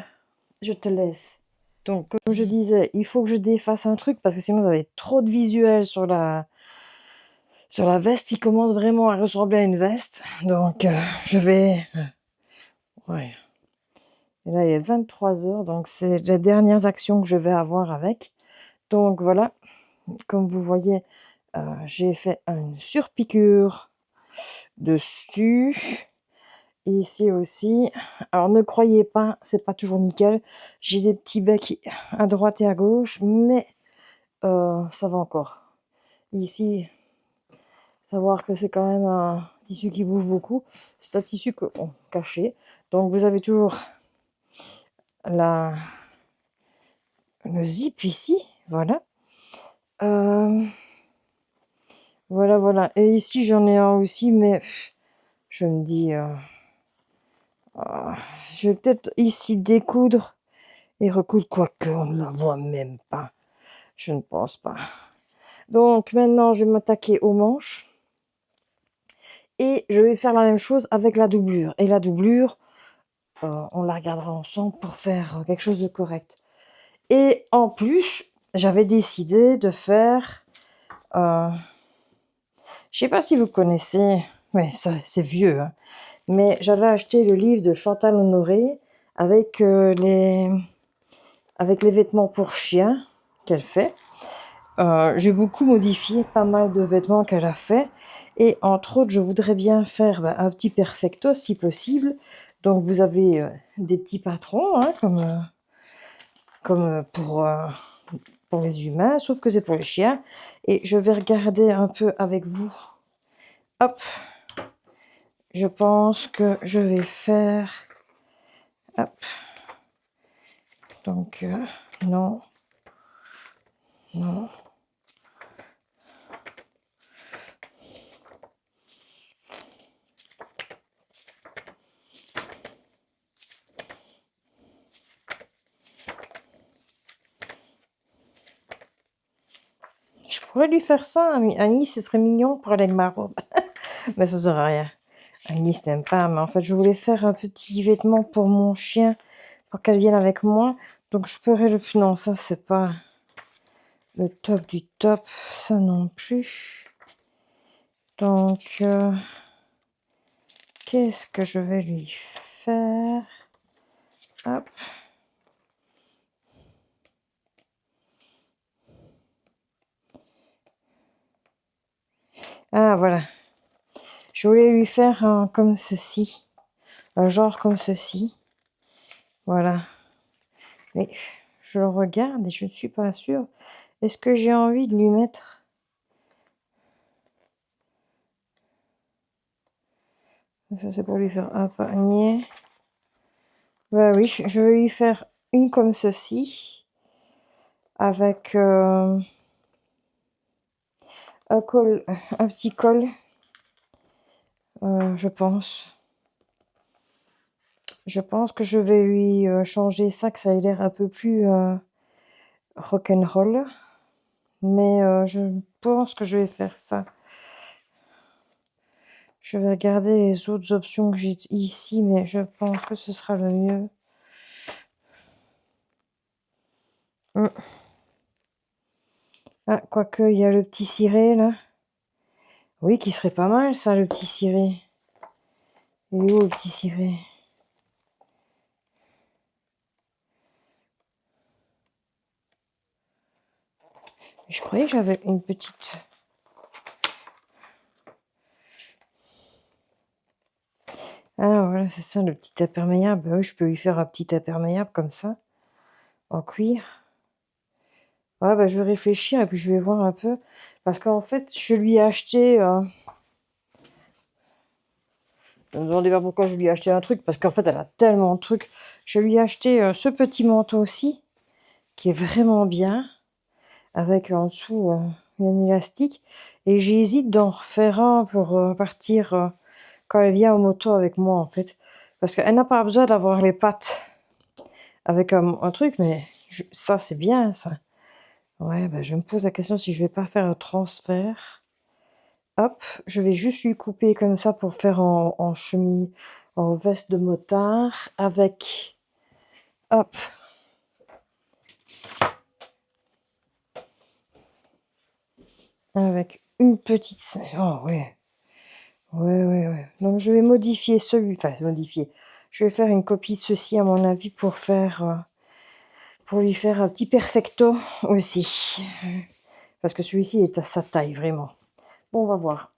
te laisse. Donc, comme je disais, il faut que je défasse un truc parce que sinon, vous avez trop de visuels sur la veste qui commence vraiment à ressembler à une veste. Donc, je vais... ouais. Et là, il est 23h, donc c'est les dernières actions que je vais avoir avec. Donc, voilà. Comme vous voyez, j'ai fait une surpiqûre dessus. Et ici aussi. Alors, ne croyez pas, c'est pas toujours nickel. J'ai des petits becs à droite et à gauche, mais ça va encore. Ici, savoir que c'est quand même un tissu qui bouge beaucoup. C'est un tissu caché. Donc, vous avez toujours le zip ici, voilà. Euh, voilà, voilà. Et ici, j'en ai un aussi, mais je me dis, je vais peut-être ici découdre et recoudre, quoique on ne la voit même pas. Je ne pense pas. Donc maintenant, je vais m'attaquer aux manches. Et je vais faire la même chose avec la doublure. Et la doublure, on la regardera ensemble pour faire quelque chose de correct. Et en plus, j'avais décidé de faire... je sais pas si vous connaissez... Oui, ça, c'est vieux. Hein, mais j'avais acheté le livre de Chantal Honoré avec, avec les vêtements pour chiens qu'elle fait. J'ai beaucoup modifié pas mal de vêtements qu'elle a fait. Et entre autres, je voudrais bien faire un petit perfecto si possible. Donc vous avez des petits patrons, hein, comme pour les humains, sauf que c'est pour les chiens. Et je vais regarder un peu avec vous. Hop, je pense que je vais faire... Hop, donc non, non. Je pourrais lui faire ça, Annie, ce serait mignon pour aller avec ma robe. Mais ça sert à rien. Alice n'aime pas, mais en fait, je voulais faire un petit vêtement pour mon chien, pour qu'elle vienne avec moi. Donc, je pourrais le... Non, ça, c'est pas le top du top, ça non plus. Donc, qu'est-ce que je vais lui faire? Hop. Ah, voilà. Je voulais lui faire un comme ceci. Un genre comme ceci. Voilà. Mais je le regarde et je ne suis pas sûre. Est-ce que j'ai envie de lui mettre... Ça, c'est pour lui faire un panier. Bah oui, je vais lui faire une comme ceci. Avec un petit col, je pense. Je pense que je vais lui changer ça, que ça ait l'air un peu plus rock'n'roll. Mais je pense que je vais faire ça. Je vais regarder les autres options que j'ai ici, mais je pense que ce sera le mieux. Ah, quoique, il y a le petit ciré, là. Oui, qui serait pas mal, ça, le petit ciré. Il est où, le petit ciré? Je croyais que j'avais une petite... Ah, voilà, c'est ça, le petit imperméable. Bah oui, je peux lui faire un petit imperméable comme ça, en cuir. Ouais, bah, je vais réfléchir et puis je vais voir un peu. Parce qu'en fait, je lui ai acheté... ne me demandez pas pourquoi je lui ai acheté un truc, parce qu'en fait, elle a tellement de trucs. Je lui ai acheté ce petit manteau aussi, qui est vraiment bien, avec en dessous un élastique. Et j'hésite d'en refaire un pour partir quand elle vient en moto avec moi, en fait. Parce qu'elle n'a pas besoin d'avoir les pattes avec un truc, mais ça, c'est bien, ça. Ouais, bah, je me pose la question si je vais pas faire un transfert. Hop, je vais juste lui couper comme ça pour faire en chemise, en veste de motard avec, hop, avec une petite... Oh, ouais, ouais, ouais, ouais. Donc, je vais modifier celui... Enfin, modifier. Je vais faire une copie de ceci, à mon avis, pour faire... pour lui faire un petit perfecto aussi. Parce que celui-ci est à sa taille, vraiment. Bon, on va voir.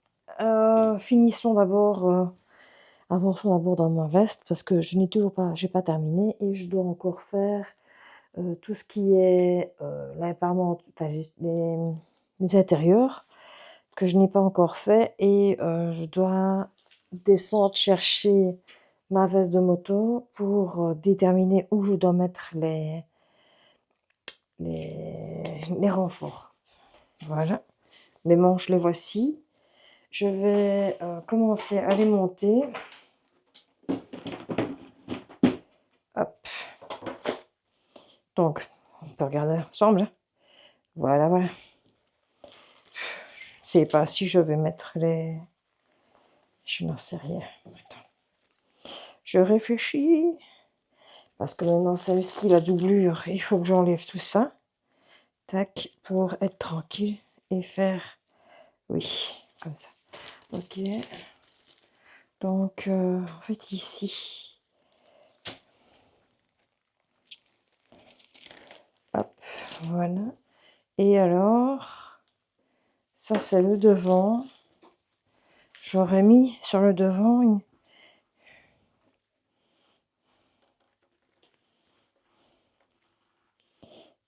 Finissons d'abord... avançons d'abord dans ma veste parce que je n'ai toujours pas, j'ai pas terminé et je dois encore faire tout ce qui est l'appartement, enfin, les intérieurs que je n'ai pas encore fait et je dois descendre chercher ma veste de moto pour déterminer où je dois mettre les renforts. Voilà, les manches, les voici. Je vais commencer à les monter. Hop. Donc, on peut regarder ensemble. Hein. Voilà, voilà. Je ne sais pas si je vais mettre les... Je n'en sais rien. Attends. Je réfléchis. Parce que maintenant, celle-ci, la doublure, il faut que j'enlève tout ça. Tac, pour être tranquille et faire... Oui, comme ça. Ok. Donc, en fait, ici... Hop, voilà. Et alors, ça, c'est le devant. J'aurais mis sur le devant une...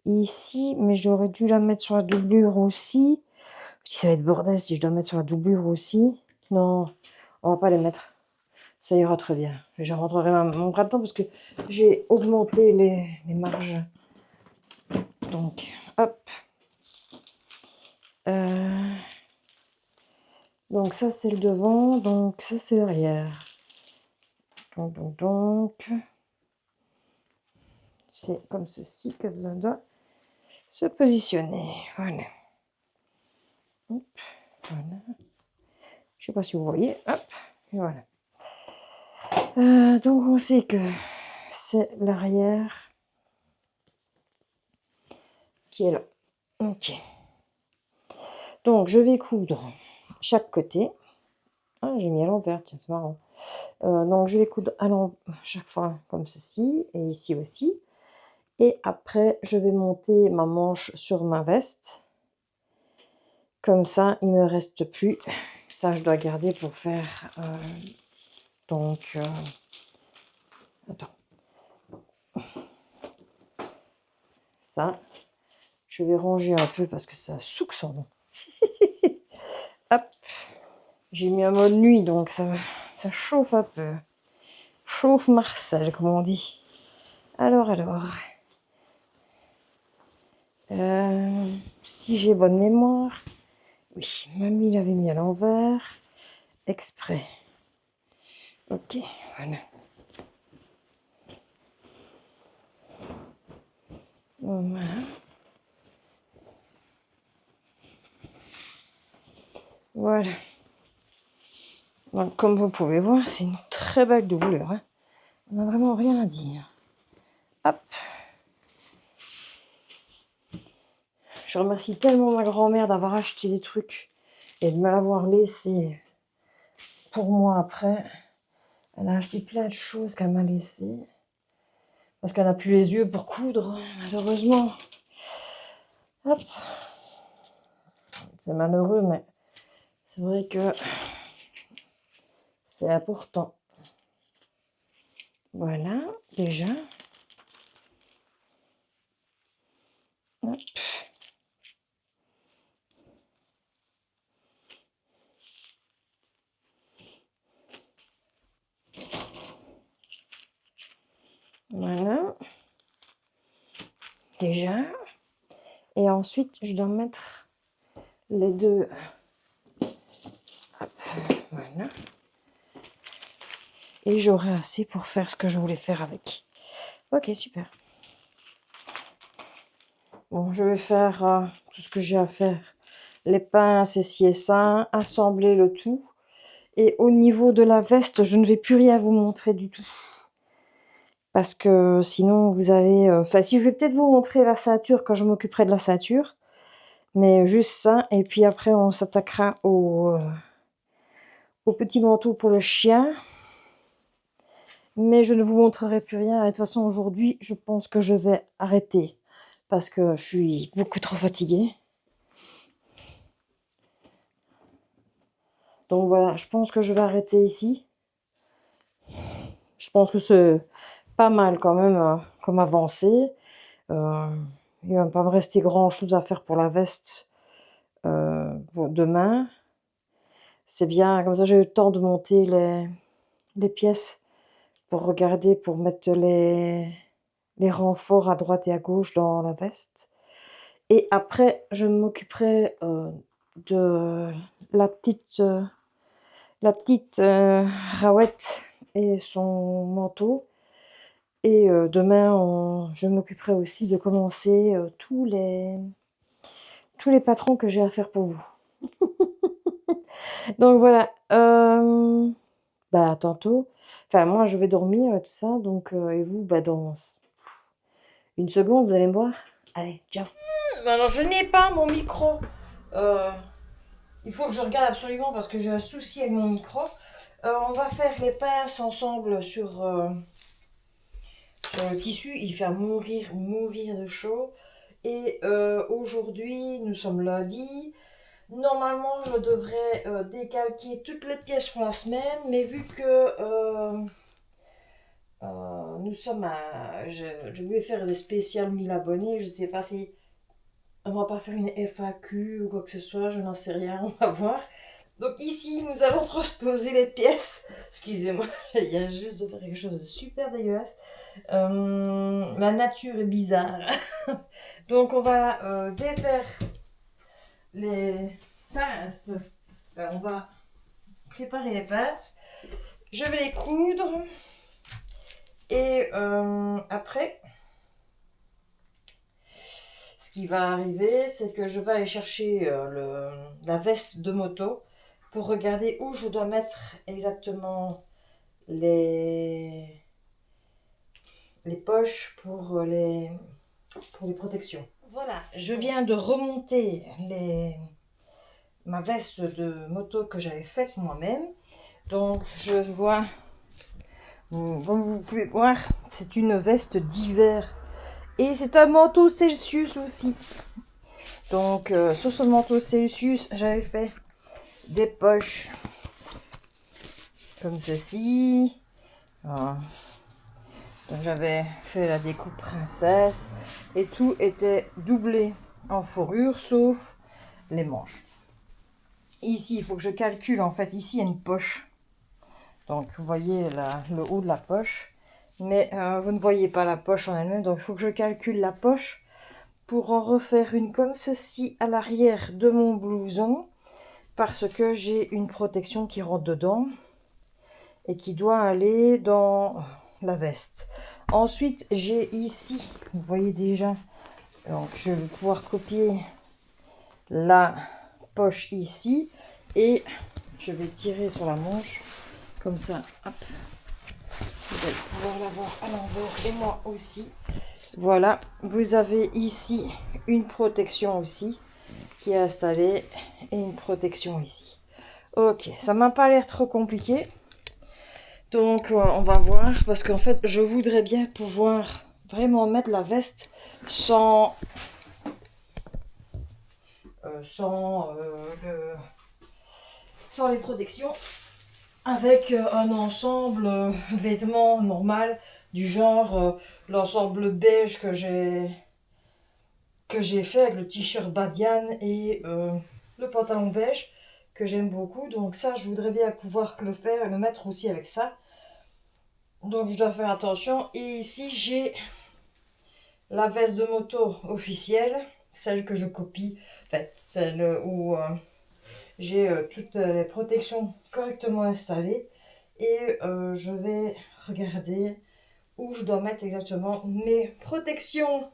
Ici, mais j'aurais dû la mettre sur la doublure aussi. Si ça va être bordel si je dois mettre sur la doublure aussi. Non, on va pas les mettre. Ça ira très bien. Je rentrerai mon bras dedans parce que j'ai augmenté les marges. Donc, hop. Donc ça, c'est le devant. Donc ça, c'est l'arrière. Donc. C'est comme ceci que ça doit se positionner. Voilà. Hop, voilà. Je sais pas si vous voyez. Hop, et voilà. Donc on sait que c'est l'arrière qui est là. Ok. Donc je vais coudre chaque côté. Ah, j'ai mis à l'envers, tiens, c'est marrant. Donc je vais coudre à l'envers chaque fois comme ceci et ici aussi. Et après, je vais monter ma manche sur ma veste. Comme ça, il ne me reste plus. Ça, je dois garder pour faire... attends. Ça, je vais ranger un peu parce que ça souque son nom. Hop. J'ai mis un mode nuit, donc ça chauffe un peu. Chauffe Marcel, comme on dit. Alors. Si j'ai bonne mémoire... Oui, mamie l'avait mis à l'envers. Exprès. Ok, voilà. Voilà. Voilà. Donc, comme vous pouvez voir, c'est une très belle doublure. Hein. On n'a vraiment rien à dire. Hop. Je remercie tellement ma grand-mère d'avoir acheté des trucs et de me l'avoir laissé pour moi après. Elle a acheté plein de choses qu'elle m'a laissées. Parce qu'elle n'a plus les yeux pour coudre, malheureusement. Hop. C'est malheureux, mais c'est vrai que c'est important. Voilà, déjà. Hop. Voilà. Déjà. Et ensuite, je dois mettre les deux. Hop. Voilà. Et j'aurai assez pour faire ce que je voulais faire avec. Ok, super. Bon, je vais faire tout ce que j'ai à faire. Les pinces et ci et ça, assembler le tout. Et au niveau de la veste, je ne vais plus rien vous montrer du tout. Parce que sinon, vous allez... Enfin, si, je vais peut-être vous montrer la ceinture quand je m'occuperai de la ceinture. Mais juste ça. Et puis après, on s'attaquera au petit manteau pour le chien. Mais je ne vous montrerai plus rien. Et de toute façon, aujourd'hui, je pense que je vais arrêter. Parce que je suis beaucoup trop fatiguée. Donc voilà, je pense que je vais arrêter ici. Je pense que c'est pas mal quand même comme avancée. Il ne va pas me rester grand chose à faire pour la veste pour demain. C'est bien, comme ça j'ai eu le temps de monter les pièces pour regarder, pour mettre les renforts à droite et à gauche dans la veste. Et après, je m'occuperai de la petite Rawette et son manteau. Et demain, je m'occuperai aussi de commencer tous les patrons que j'ai à faire pour vous. Donc voilà, bah à tantôt. Enfin, moi, je vais dormir et tout ça. Donc, et vous, bah dans une seconde, vous allez me voir. Allez, ciao. Alors, je n'ai pas mon micro. Euh, il faut que je regarde absolument parce que j'ai un souci avec mon micro. On va faire les pinces ensemble sur le tissu. Il fait mourir de chaud. Et aujourd'hui, nous sommes lundi. Normalement, je devrais décalquer toutes les pièces pour la semaine, mais vu que nous sommes à... Je voulais faire des spéciales 1000 abonnés, je ne sais pas si on va pas faire une FAQ ou quoi que ce soit, je n'en sais rien, on va voir. Donc ici, nous allons transposer les pièces. Excusez-moi, je viens juste de faire quelque chose de super dégueulasse. La nature est bizarre. Donc on va défaire les pinces. On va préparer les pinces. Je vais les coudre. Et après, ce qui va arriver, c'est que je vais aller chercher la veste de moto pour regarder où je dois mettre exactement les poches pour les protections. Voilà, je viens de remonter ma veste de moto que j'avais faite moi-même. Donc je vois, comme vous pouvez voir, c'est une veste d'hiver. Et c'est un manteau Celsius aussi. Donc sur ce manteau Celsius, j'avais fait des poches comme ceci. Voilà. Donc j'avais fait la découpe princesse et tout était doublé en fourrure sauf les manches. Ici, il faut que je calcule, en fait, ici il y a une poche. Donc vous voyez le haut de la poche, mais vous ne voyez pas la poche en elle-même, donc il faut que je calcule la poche pour en refaire une comme ceci à l'arrière de mon blouson, parce que j'ai une protection qui rentre dedans et qui doit aller dans la veste. Ensuite, j'ai ici, vous voyez déjà, donc je vais pouvoir copier la poche ici et je vais tirer sur la manche comme ça. Hop. Vous allez pouvoir la voir à l'envers et moi aussi. Voilà, vous avez ici une protection aussi qui est installée et une protection ici. Ok, ça m'a pas l'air trop compliqué. Donc on va voir parce qu'en fait je voudrais bien pouvoir vraiment mettre la veste sans les protections, avec un ensemble vêtements normal du genre l'ensemble beige que j'ai fait avec le t-shirt Badiane et le pantalon beige que j'aime beaucoup. Donc ça, je voudrais bien pouvoir le faire et le mettre aussi avec ça. Donc je dois faire attention. Et ici, j'ai la veste de moto officielle, celle que je copie, en fait, celle où j'ai toutes les protections correctement installées. Et je vais regarder où je dois mettre exactement mes protections.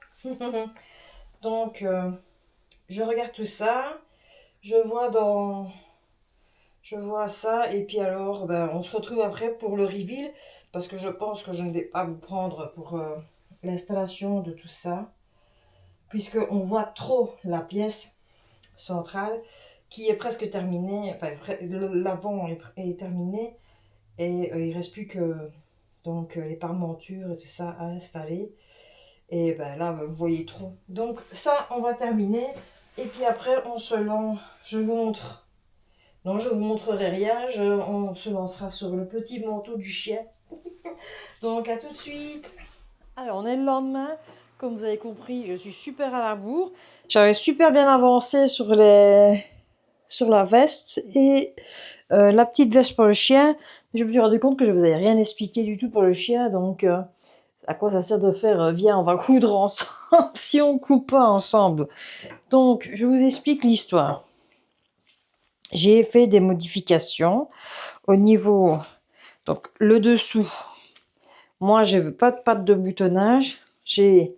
Donc, je regarde tout ça. Je vois ça. Et puis alors, ben, on se retrouve après pour le reveal. Parce que je pense que je ne vais pas vous prendre pour l'installation de tout ça. Puisqu'on voit trop la pièce centrale qui est presque terminée. Enfin, l'avant est terminé. Et il ne reste plus que donc, les parmentures et tout ça à installer. Et ben là, vous voyez trop. Donc ça, on va terminer. Et puis après, on se lance. Je vous montre. Non, je vous montrerai rien. On se lancera sur le petit manteau du chien. Donc à tout de suite. Alors, on est le lendemain. Comme vous avez compris, je suis super à la bourre. J'avais super bien avancé sur la veste et la petite veste pour le chien. Je me suis rendu compte que je vous avais rien expliqué du tout pour le chien. Donc, à quoi ça sert de faire viens, on va coudre ensemble. si on coupe pas ensemble. Donc, je vous explique l'histoire. J'ai fait des modifications au niveau, donc le dessous. Moi, je veux pas de patte de boutonnage. J'ai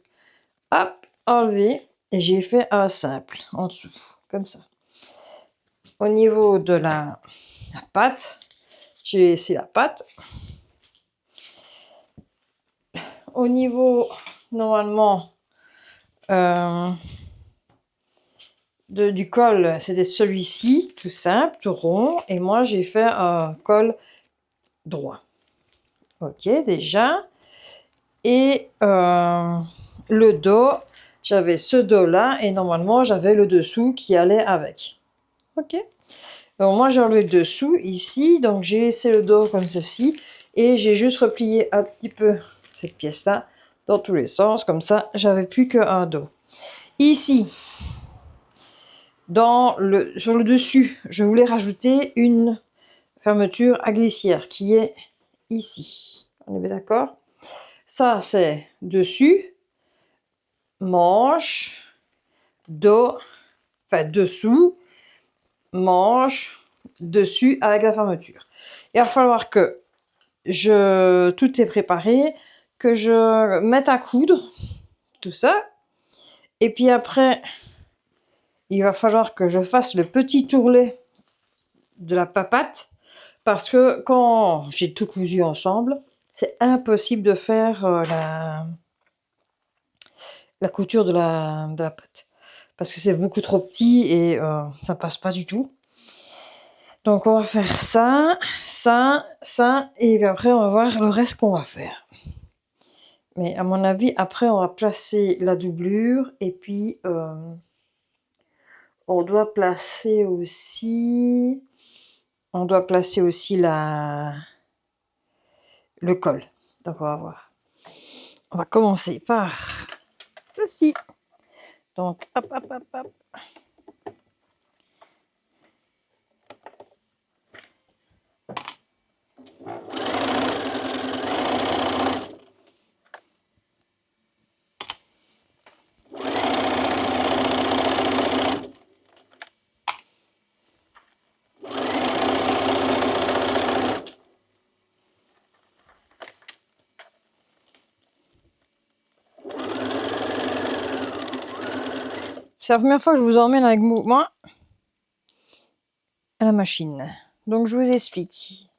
hop, enlevé et j'ai fait un simple en dessous, comme ça. Au niveau de la patte, j'ai laissé la patte. Au niveau, normalement, du col, c'était celui-ci, tout simple, tout rond. Et moi, j'ai fait un col droit. Ok, déjà. Et le dos, j'avais ce dos-là. Et normalement, j'avais le dessous qui allait avec. Ok. Donc, moi, j'ai enlevé le dessous ici. Donc, j'ai laissé le dos comme ceci. Et j'ai juste replié un petit peu cette pièce-là dans tous les sens. Comme ça, j'avais plus qu'un dos. Ici, sur le dessus, je voulais rajouter une fermeture à glissière qui est ici. On est bien d'accord? Ça, c'est dessus, manche, dos, enfin dessous, manche, dessus avec la fermeture. Il va falloir que tout est préparé, que je mette à coudre, tout ça. Et puis après, il va falloir que je fasse le petit tourlet de la papate. Parce que quand j'ai tout cousu ensemble, c'est impossible de faire la couture de la pâte. Parce que c'est beaucoup trop petit et ça passe pas du tout. Donc on va faire ça, ça, ça, et puis après on va voir le reste qu'on va faire. Mais à mon avis, après on va placer la doublure et puis on doit placer aussi le col. Donc on va voir. On va commencer par ceci. Donc, hop, hop, hop, hop. C'est la première fois que je vous emmène avec moi à la machine. Donc, je vous explique.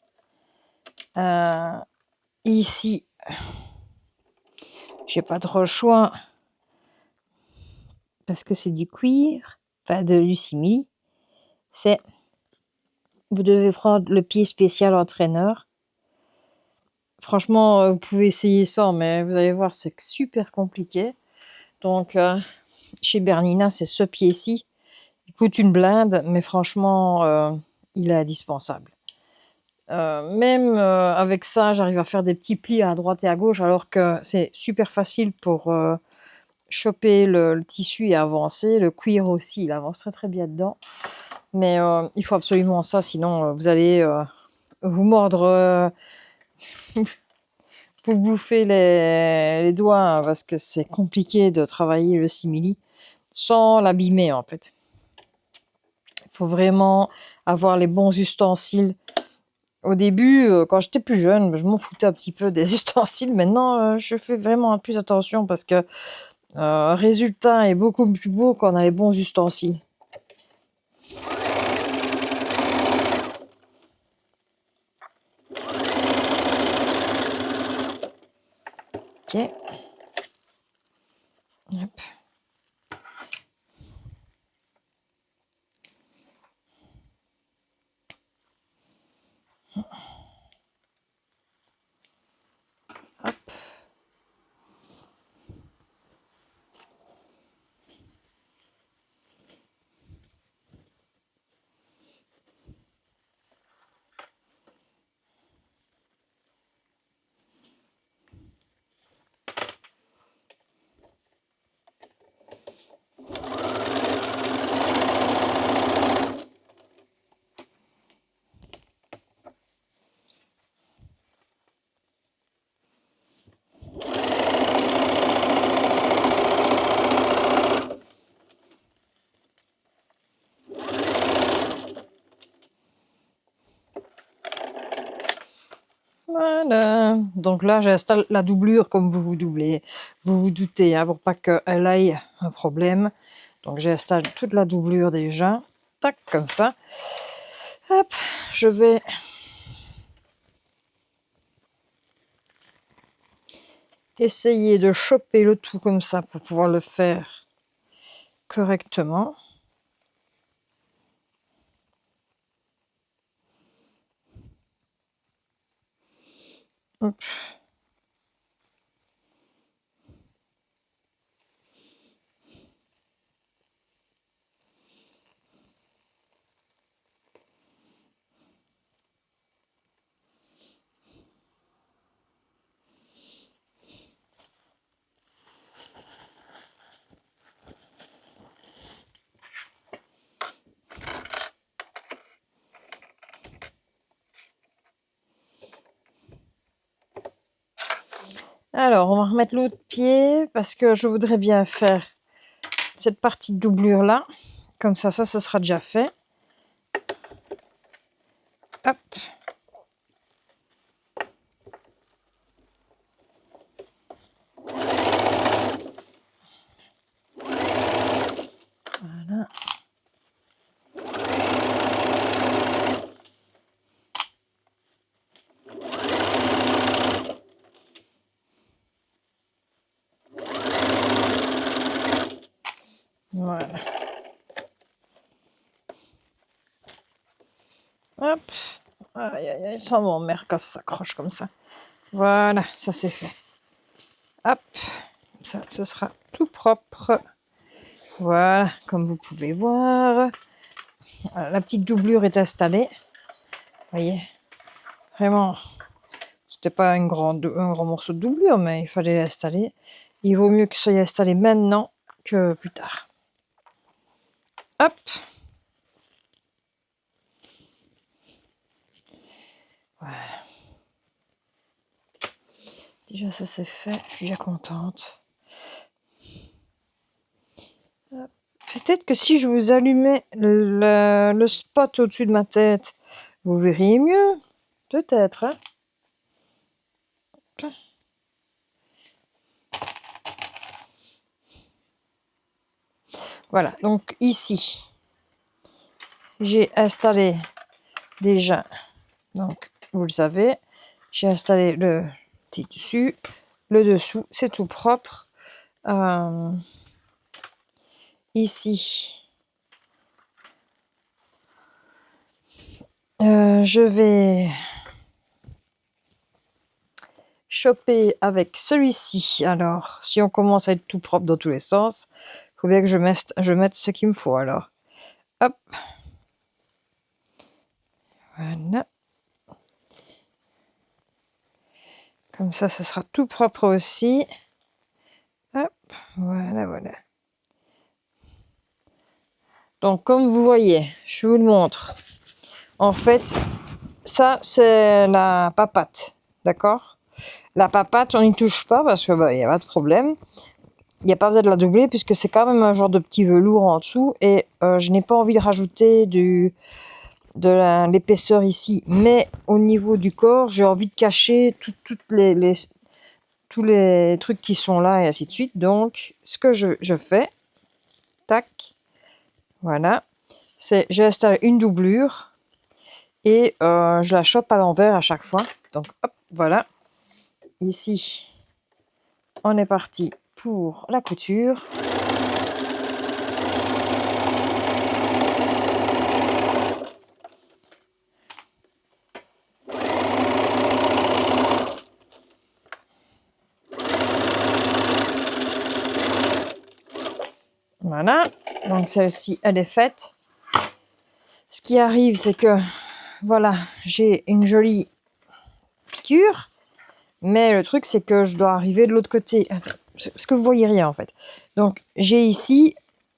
Ici, j'ai pas trop le choix parce que c'est du cuir, enfin du simili. Vous devez prendre le pied spécial entraîneur. Franchement, vous pouvez essayer ça, mais vous allez voir, c'est super compliqué. Donc, chez Bernina, c'est ce pied-ci. Il coûte une blinde, mais franchement, il est indispensable. Même avec ça, j'arrive à faire des petits plis à droite et à gauche, alors que c'est super facile pour choper le tissu et avancer. Le cuir aussi, il avance très très bien dedans. Mais il faut absolument ça, sinon vous allez vous mordre, vous bouffer les doigts, hein, parce que c'est compliqué de travailler le simili sans l'abîmer en fait. Il faut vraiment avoir les bons ustensiles. Au début, quand j'étais plus jeune, je m'en foutais un petit peu des ustensiles. Maintenant, je fais vraiment plus attention parce que le résultat est beaucoup plus beau quand on a les bons ustensiles. Ok. Hop. Hop. hein. Donc là, j'installe la doublure comme vous vous doublez. Vous vous doutez, hein, pour pas qu'elle aille un problème. Donc j'installe toute la doublure déjà. Tac, comme ça. Hop, je vais essayer de choper le tout comme ça pour pouvoir le faire correctement. Hop. Alors, on va remettre l'autre pied parce que je voudrais bien faire cette partie de doublure là. Comme ça, ce sera déjà fait. Hop. Voilà. Voilà. Hop. Aïe, aïe, aïe, ça m'emmerde quand ça s'accroche comme ça. Voilà, ça c'est fait. Hop. Ça, ce sera tout propre. Voilà, comme vous pouvez voir. Voilà, la petite doublure est installée. Vous voyez, vraiment, c'était pas un grand morceau de doublure, mais il fallait l'installer. Il vaut mieux que ça soit installé maintenant que plus tard. Hop. Voilà. Déjà, ça c'est fait. Je suis déjà contente. Peut-être que si je vous allumais le spot au-dessus de ma tête, vous verriez mieux. Peut-être, hein. Voilà, donc ici, j'ai installé déjà, donc vous le savez, j'ai installé le petit dessus, le dessous, c'est tout propre. Ici, je vais choper avec celui-ci. Alors, si on commence à être tout propre dans tous les sens, il faut bien que je mette ce qu'il me faut. Alors, hop, voilà. Comme ça, ce sera tout propre aussi. Hop, voilà, voilà. Donc, comme vous voyez, je vous le montre. En fait, ça, c'est la papate, d'accord? La papate, on n'y touche pas parce que il n'y a pas de problème. Il n'y a pas besoin de la doubler puisque c'est quand même un genre de petit velours en dessous et je n'ai pas envie de rajouter de l'épaisseur ici. Mais au niveau du corps, j'ai envie de cacher tous les trucs qui sont là et ainsi de suite. Donc, ce que je fais, tac, voilà, c'est j'installe une doublure et je la chope à l'envers à chaque fois. Donc, hop, voilà. Ici, on est parti pour la couture. Voilà, donc celle-ci, elle est faite. Ce qui arrive, c'est que, voilà, j'ai une jolie piqûre, mais le truc, c'est que je dois arriver de l'autre côté. Attends, parce que vous voyez rien, en fait. Donc, j'ai ici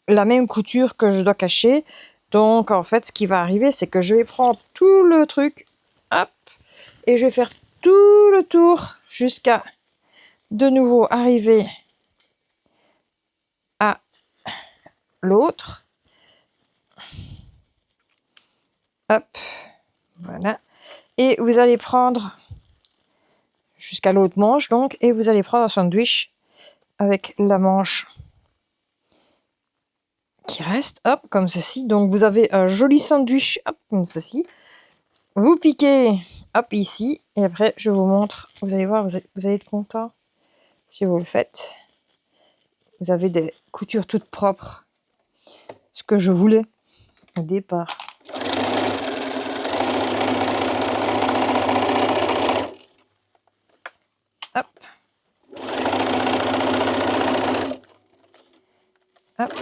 la même couture que je dois cacher. Donc, en fait, ce qui va arriver, c'est que je vais prendre tout le truc, hop, et je vais faire tout le tour jusqu'à, de nouveau, arriver à l'autre. Hop, voilà. Et vous allez prendre, jusqu'à l'autre manche donc, et vous allez prendre un sandwich avec la manche qui reste, hop, comme ceci. Donc vous avez un joli sandwich, hop, comme ceci. Vous piquez, hop, ici, et après je vous montre. Vous allez voir, vous allez être content si vous le faites. Vous avez des coutures toutes propres, ce que je voulais au départ. Hop. Hop.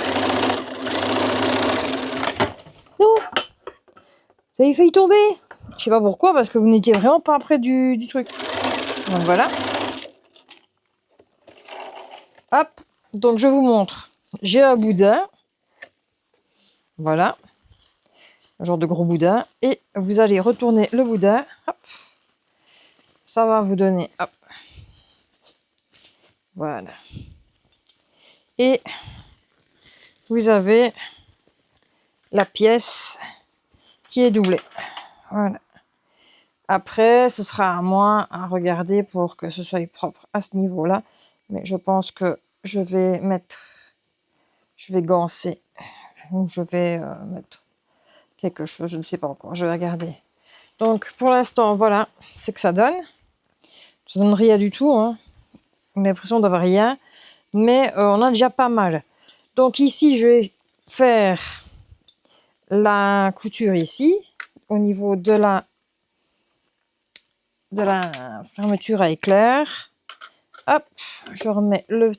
Non, vous avez failli tomber. Je sais pas pourquoi, parce que vous n'étiez vraiment pas près du truc. Donc voilà. Hop. Donc je vous montre. J'ai un boudin. Voilà. Un genre de gros boudin. Et vous allez retourner le boudin. Hop. Ça va vous donner. Hop. Voilà. Et vous avez la pièce qui est doublée. Voilà. Après, ce sera à moi à regarder pour que ce soit propre à ce niveau-là. Mais je pense que je vais gancer. Ou je vais mettre quelque chose, je ne sais pas encore. Je vais regarder. Donc, pour l'instant, voilà ce que ça donne. Ça donne rien du tout. Hein. On a l'impression d'avoir rien. Mais on a déjà pas mal. Donc ici, je vais faire la couture ici, au niveau de la fermeture à éclair. Hop, je remets le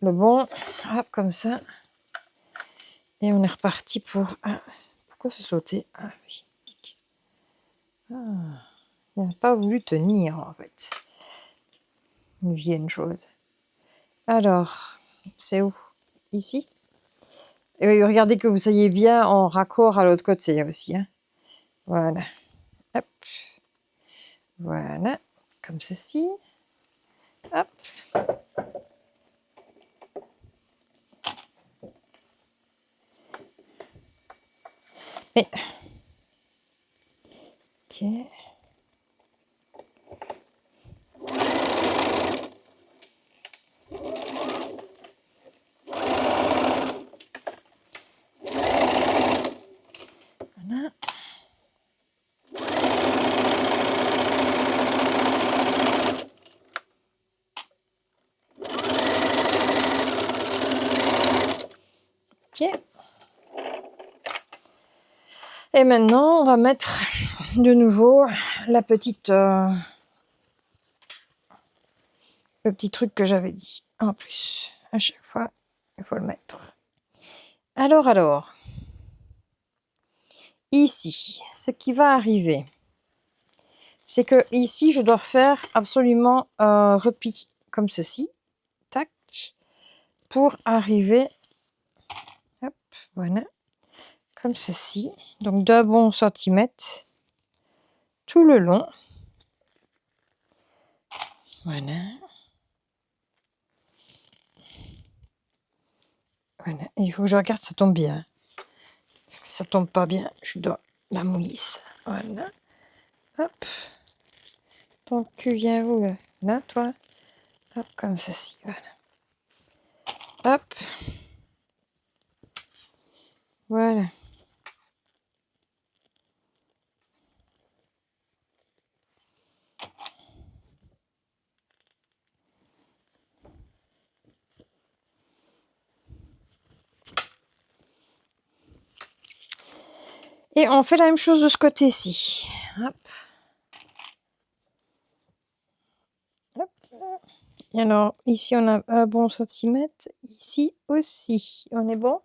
bon, hop, comme ça. Et on est reparti pour... Ah, pourquoi se sauter? Ah oui. Ah, il n'a pas voulu tenir, en fait. Une vilaine chose. Alors, c'est où? Ici? Et oui, regardez que vous soyez bien en raccord à l'autre côté aussi. Hein. Voilà. Hop. Voilà. Comme ceci. Hop. Et... Ok. Voilà. Ok. Et maintenant, on va mettre de nouveau la petite... le petit truc que j'avais dit. En plus, à chaque fois, il faut le mettre. Alors, ici, ce qui va arriver, c'est que ici, je dois faire absolument un repli comme ceci, tac, pour arriver, hop, voilà, comme ceci, donc d'un bon centimètre tout le long, voilà, voilà, et il faut que je regarde ça tombe bien, parce que si ça tombe pas bien, je dois la moulisse, voilà, hop, donc tu viens où là, toi? Hop, comme ceci, voilà. Hop. Voilà. Et on fait la même chose de ce côté-ci. Hop. Hop. Et alors, ici, on a un bon centimètre. Ici aussi. On est bon?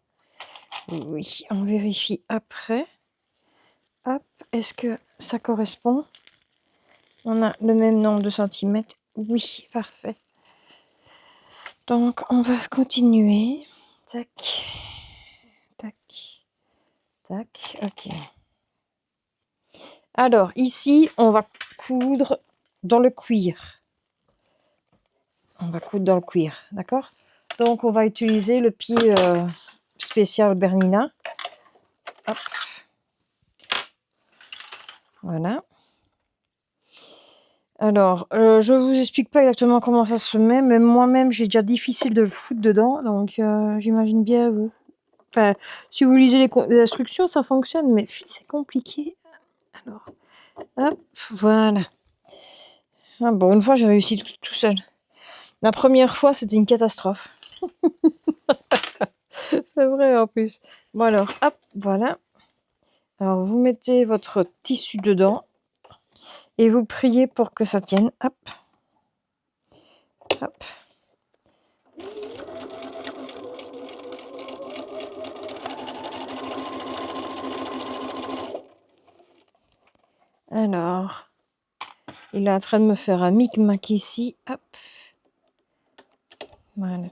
Oui, on vérifie après. Hop. Est-ce que ça correspond? On a le même nombre de centimètres. Oui, parfait. Donc, on va continuer. Tac. Tac. Tac. Ok. Alors, ici, on va coudre dans le cuir. On va coudre dans le cuir, d'accord? Donc, on va utiliser le pied spécial Bernina. Hop. Voilà. Alors, je vous explique pas exactement comment ça se met, mais moi-même, j'ai déjà difficile de le foutre dedans, donc j'imagine bien vous. Enfin, si vous lisez les instructions, ça fonctionne, mais c'est compliqué. Alors, hop, voilà. Ah bon, une fois, j'ai réussi tout seul. La première fois, c'était une catastrophe. C'est vrai, en plus. Bon alors, hop, voilà. Alors, vous mettez votre tissu dedans et vous priez pour que ça tienne. Hop. Hop. Alors, il est en train de me faire un micmac ici. Hop. Voilà.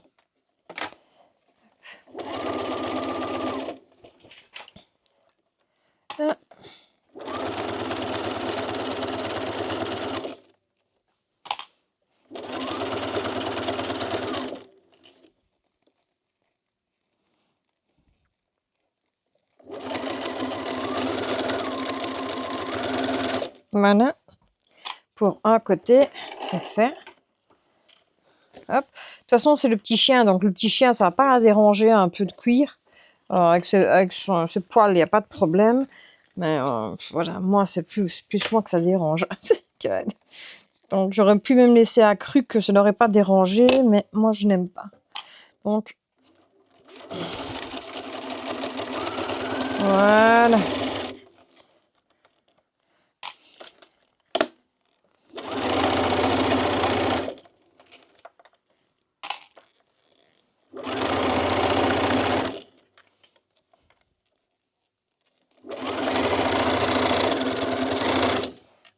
Ah. Voilà. Pour un côté, c'est fait. Hop. De toute façon, c'est le petit chien, donc le petit chien, ça va pas la déranger un peu de cuir. Alors, avec ce poil, il n'y a pas de problème. Mais voilà, moi, c'est plus moi que ça dérange. Donc, j'aurais pu même laisser accru que ça n'aurait pas dérangé, mais moi, je n'aime pas. Donc, voilà.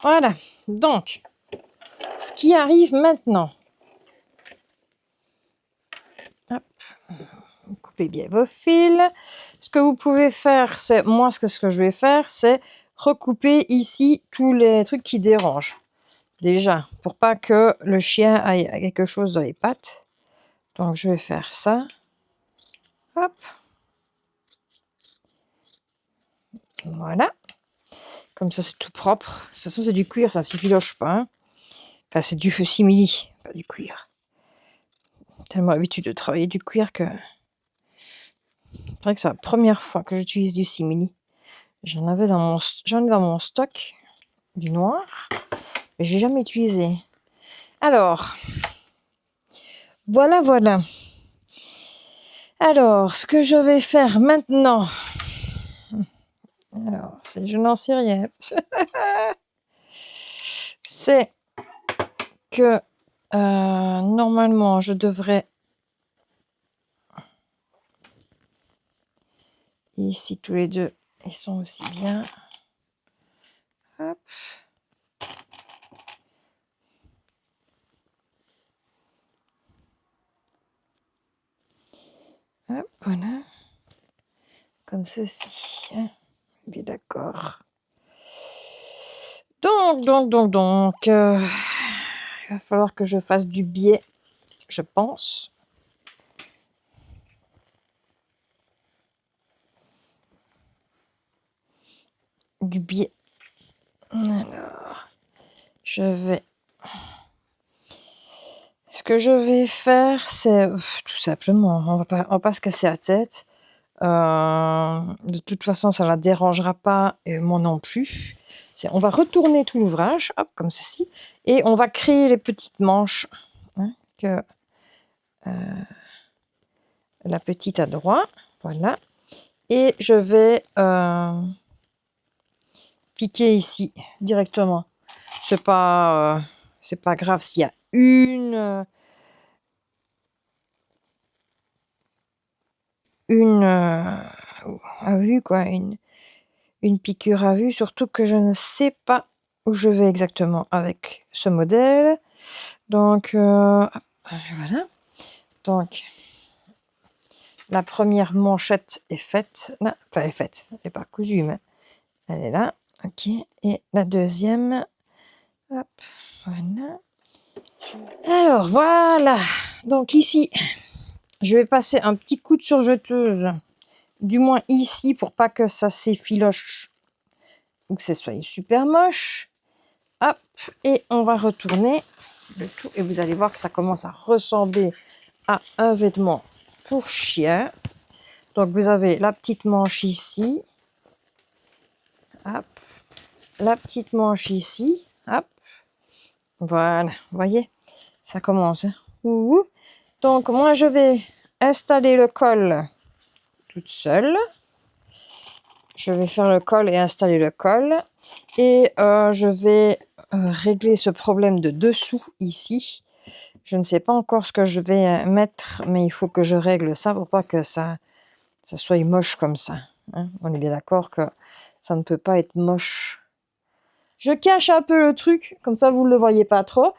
Voilà. Donc, ce qui arrive maintenant. Hop. Vous coupez bien vos fils. Ce que vous pouvez faire, c'est... Moi, ce que je vais faire, c'est recouper ici tous les trucs qui dérangent. Déjà, pour pas que le chien aille à quelque chose dans les pattes. Donc, je vais faire ça. Hop. Voilà. Comme ça, c'est tout propre. De toute façon, c'est du cuir, ça ne s'effiloche pas. Hein. Enfin, c'est du simili, pas du cuir. Tellement l'habitude de travailler du cuir que... C'est vrai que c'est la première fois que j'utilise du simili. J'en ai dans mon stock du noir, mais j'ai jamais utilisé. Alors, voilà. Alors, ce que je vais faire maintenant... Alors, je n'en sais rien. C'est que normalement, je devrais... Ici, tous les deux, ils sont aussi bien. Hop. Hop, voilà. Comme ceci. Hein. Bien d'accord. Donc, il va falloir que je fasse du biais, je pense. Du biais. Alors, ce que je vais faire, c'est tout simplement, on va pas se casser la tête. De toute façon, ça ne la dérangera pas, et moi non plus. On va retourner tout l'ouvrage, hop, comme ceci, et on va créer les petites manches. Hein, la petite à droite, voilà. Et je vais piquer ici directement. C'est pas grave s'il y a une à vue, quoi, une piqûre à vue, surtout que je ne sais pas où je vais exactement avec ce modèle. Donc, voilà. Donc, la première manchette est faite. Là, enfin, elle est faite. Elle n'est pas cousue, mais elle est là. Ok. Et la deuxième. Hop. Voilà. Alors, voilà. Donc, ici, je vais passer un petit coup de surjeteuse. Du moins ici, pour pas que ça s'effiloche ou que ça soit super moche. Hop, et on va retourner le tout. Et vous allez voir que ça commence à ressembler à un vêtement pour chien. Donc, vous avez la petite manche ici. Hop. La petite manche ici. Hop. Voilà. Vous voyez, ça commence. Hein. Ouh. Donc, moi, je vais installer le col toute seule. Je vais faire le col et installer le col. Et je vais régler ce problème de dessous ici. Je ne sais pas encore ce que je vais mettre, mais il faut que je règle ça pour pas que ça soit moche comme ça. Hein. On est bien d'accord que ça ne peut pas être moche. Je cache un peu le truc, comme ça vous ne le voyez pas trop.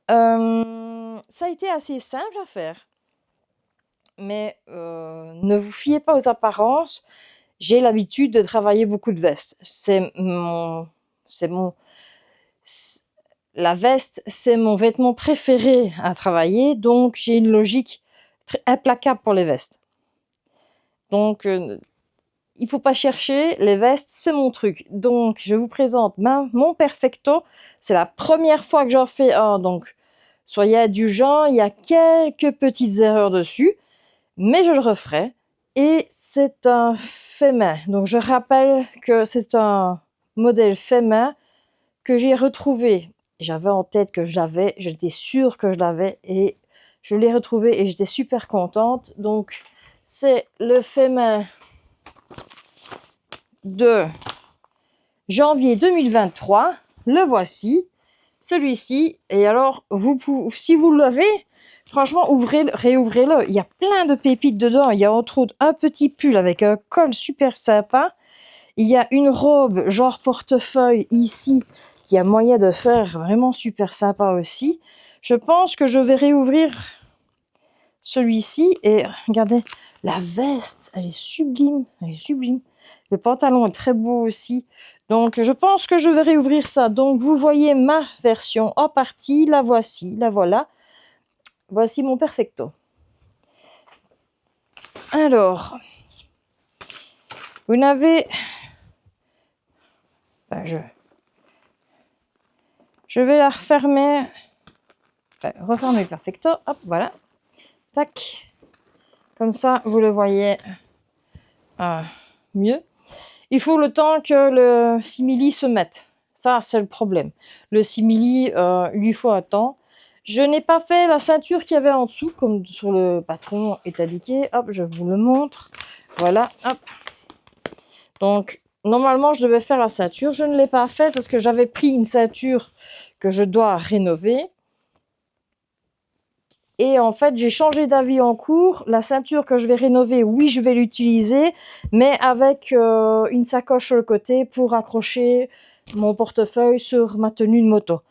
Ça a été assez simple à faire. Mais ne vous fiez pas aux apparences. J'ai l'habitude de travailler beaucoup de vestes. La veste, c'est mon vêtement préféré à travailler, donc j'ai une logique très implacable pour les vestes. Donc, il ne faut pas chercher, les vestes, c'est mon truc. Donc, je vous présente mon perfecto. C'est la première fois que j'en fais un, donc soyez indulgents, il y a quelques petites erreurs dessus, mais je le referai. Et c'est un fait main. Donc, je rappelle que c'est un modèle fait main que j'ai retrouvé. J'avais en tête que je l'avais, j'étais sûre que je l'avais et je l'ai retrouvé et j'étais super contente. Donc, c'est le fait main de janvier 2023. Le voici, celui-ci. Et alors, si vous l'avez, franchement, réouvrez-le. Il y a plein de pépites dedans. Il y a entre autres un petit pull avec un col super sympa. Il y a une robe genre portefeuille ici qu'il y a moyen de faire vraiment super sympa aussi. Je pense que je vais réouvrir celui-ci et regardez, la veste, elle est sublime, elle est sublime. Le pantalon est très beau aussi. Donc, je pense que je vais réouvrir ça. Donc, vous voyez ma version en partie. La voici, la voilà. Voici mon perfecto. Alors, vous n'avez... Ben, je vais la refermer. Enfin, refermer le perfecto. Hop, voilà. Tac. Comme ça, vous le voyez mieux. Il faut le temps que le simili se mette. Ça, c'est le problème. Le simili, lui faut un temps. Je n'ai pas fait la ceinture qu'il y avait en dessous, comme sur le patron est indiqué. Hop, je vous le montre. Voilà, hop. Donc, normalement, je devais faire la ceinture. Je ne l'ai pas fait parce que j'avais pris une ceinture que je dois rénover. Et en fait, j'ai changé d'avis en cours. La ceinture que je vais rénover, oui, je vais l'utiliser, mais avec une sacoche sur le côté pour accrocher mon portefeuille sur ma tenue de moto.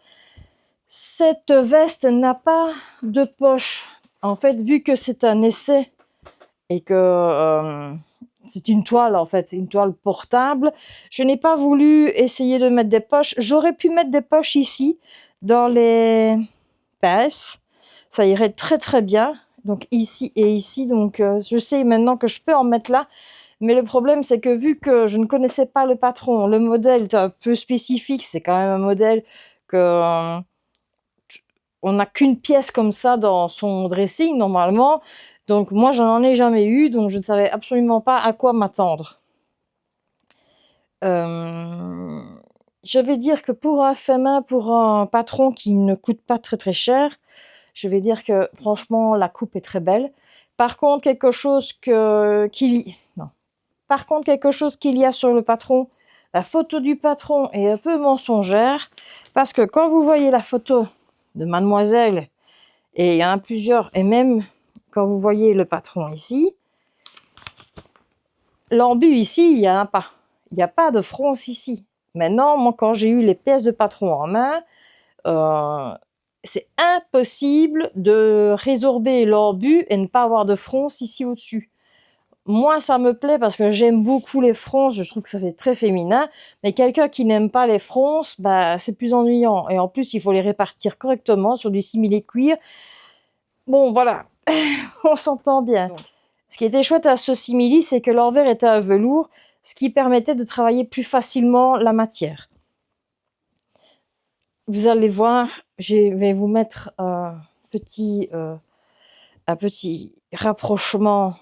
Cette veste n'a pas de poche. En fait, vu que c'est un essai et que c'est une toile, en fait, une toile portable, je n'ai pas voulu essayer de mettre des poches. J'aurais pu mettre des poches ici, dans les pinces. Ça irait très très bien. Donc ici et ici, donc je sais maintenant que je peux en mettre là. Mais le problème, c'est que vu que je ne connaissais pas le patron, le modèle est un peu spécifique. C'est quand même un modèle que on n'a qu'une pièce comme ça dans son dressing normalement. Donc moi, je n'en ai jamais eu, donc je ne savais absolument pas à quoi m'attendre. Je vais dire que pour un fait main, pour un patron qui ne coûte pas très très cher, je vais dire que franchement, la coupe est très belle. Par contre, quelque chose qu'il y a sur le patron, la photo du patron est un peu mensongère, parce que quand vous voyez la photo de mademoiselle, et il y en a plusieurs, et même quand vous voyez le patron ici, l'embu ici, il n'y en a pas. Il n'y a pas de fronce ici. Maintenant, moi, quand j'ai eu les pièces de patron en main, c'est impossible de résorber l'embu et ne pas avoir de fronce ici au-dessus. Moi, ça me plaît parce que j'aime beaucoup les fronces, je trouve que ça fait très féminin, mais quelqu'un qui n'aime pas les fronces, bah, c'est plus ennuyant. Et en plus, il faut les répartir correctement sur du simili-cuir. Bon, voilà, on s'entend bien. Ce qui était chouette à ce simili, c'est que l'envers était un velours, ce qui permettait de travailler plus facilement la matière. vous allez voir, je vais vous mettre un petit rapprochement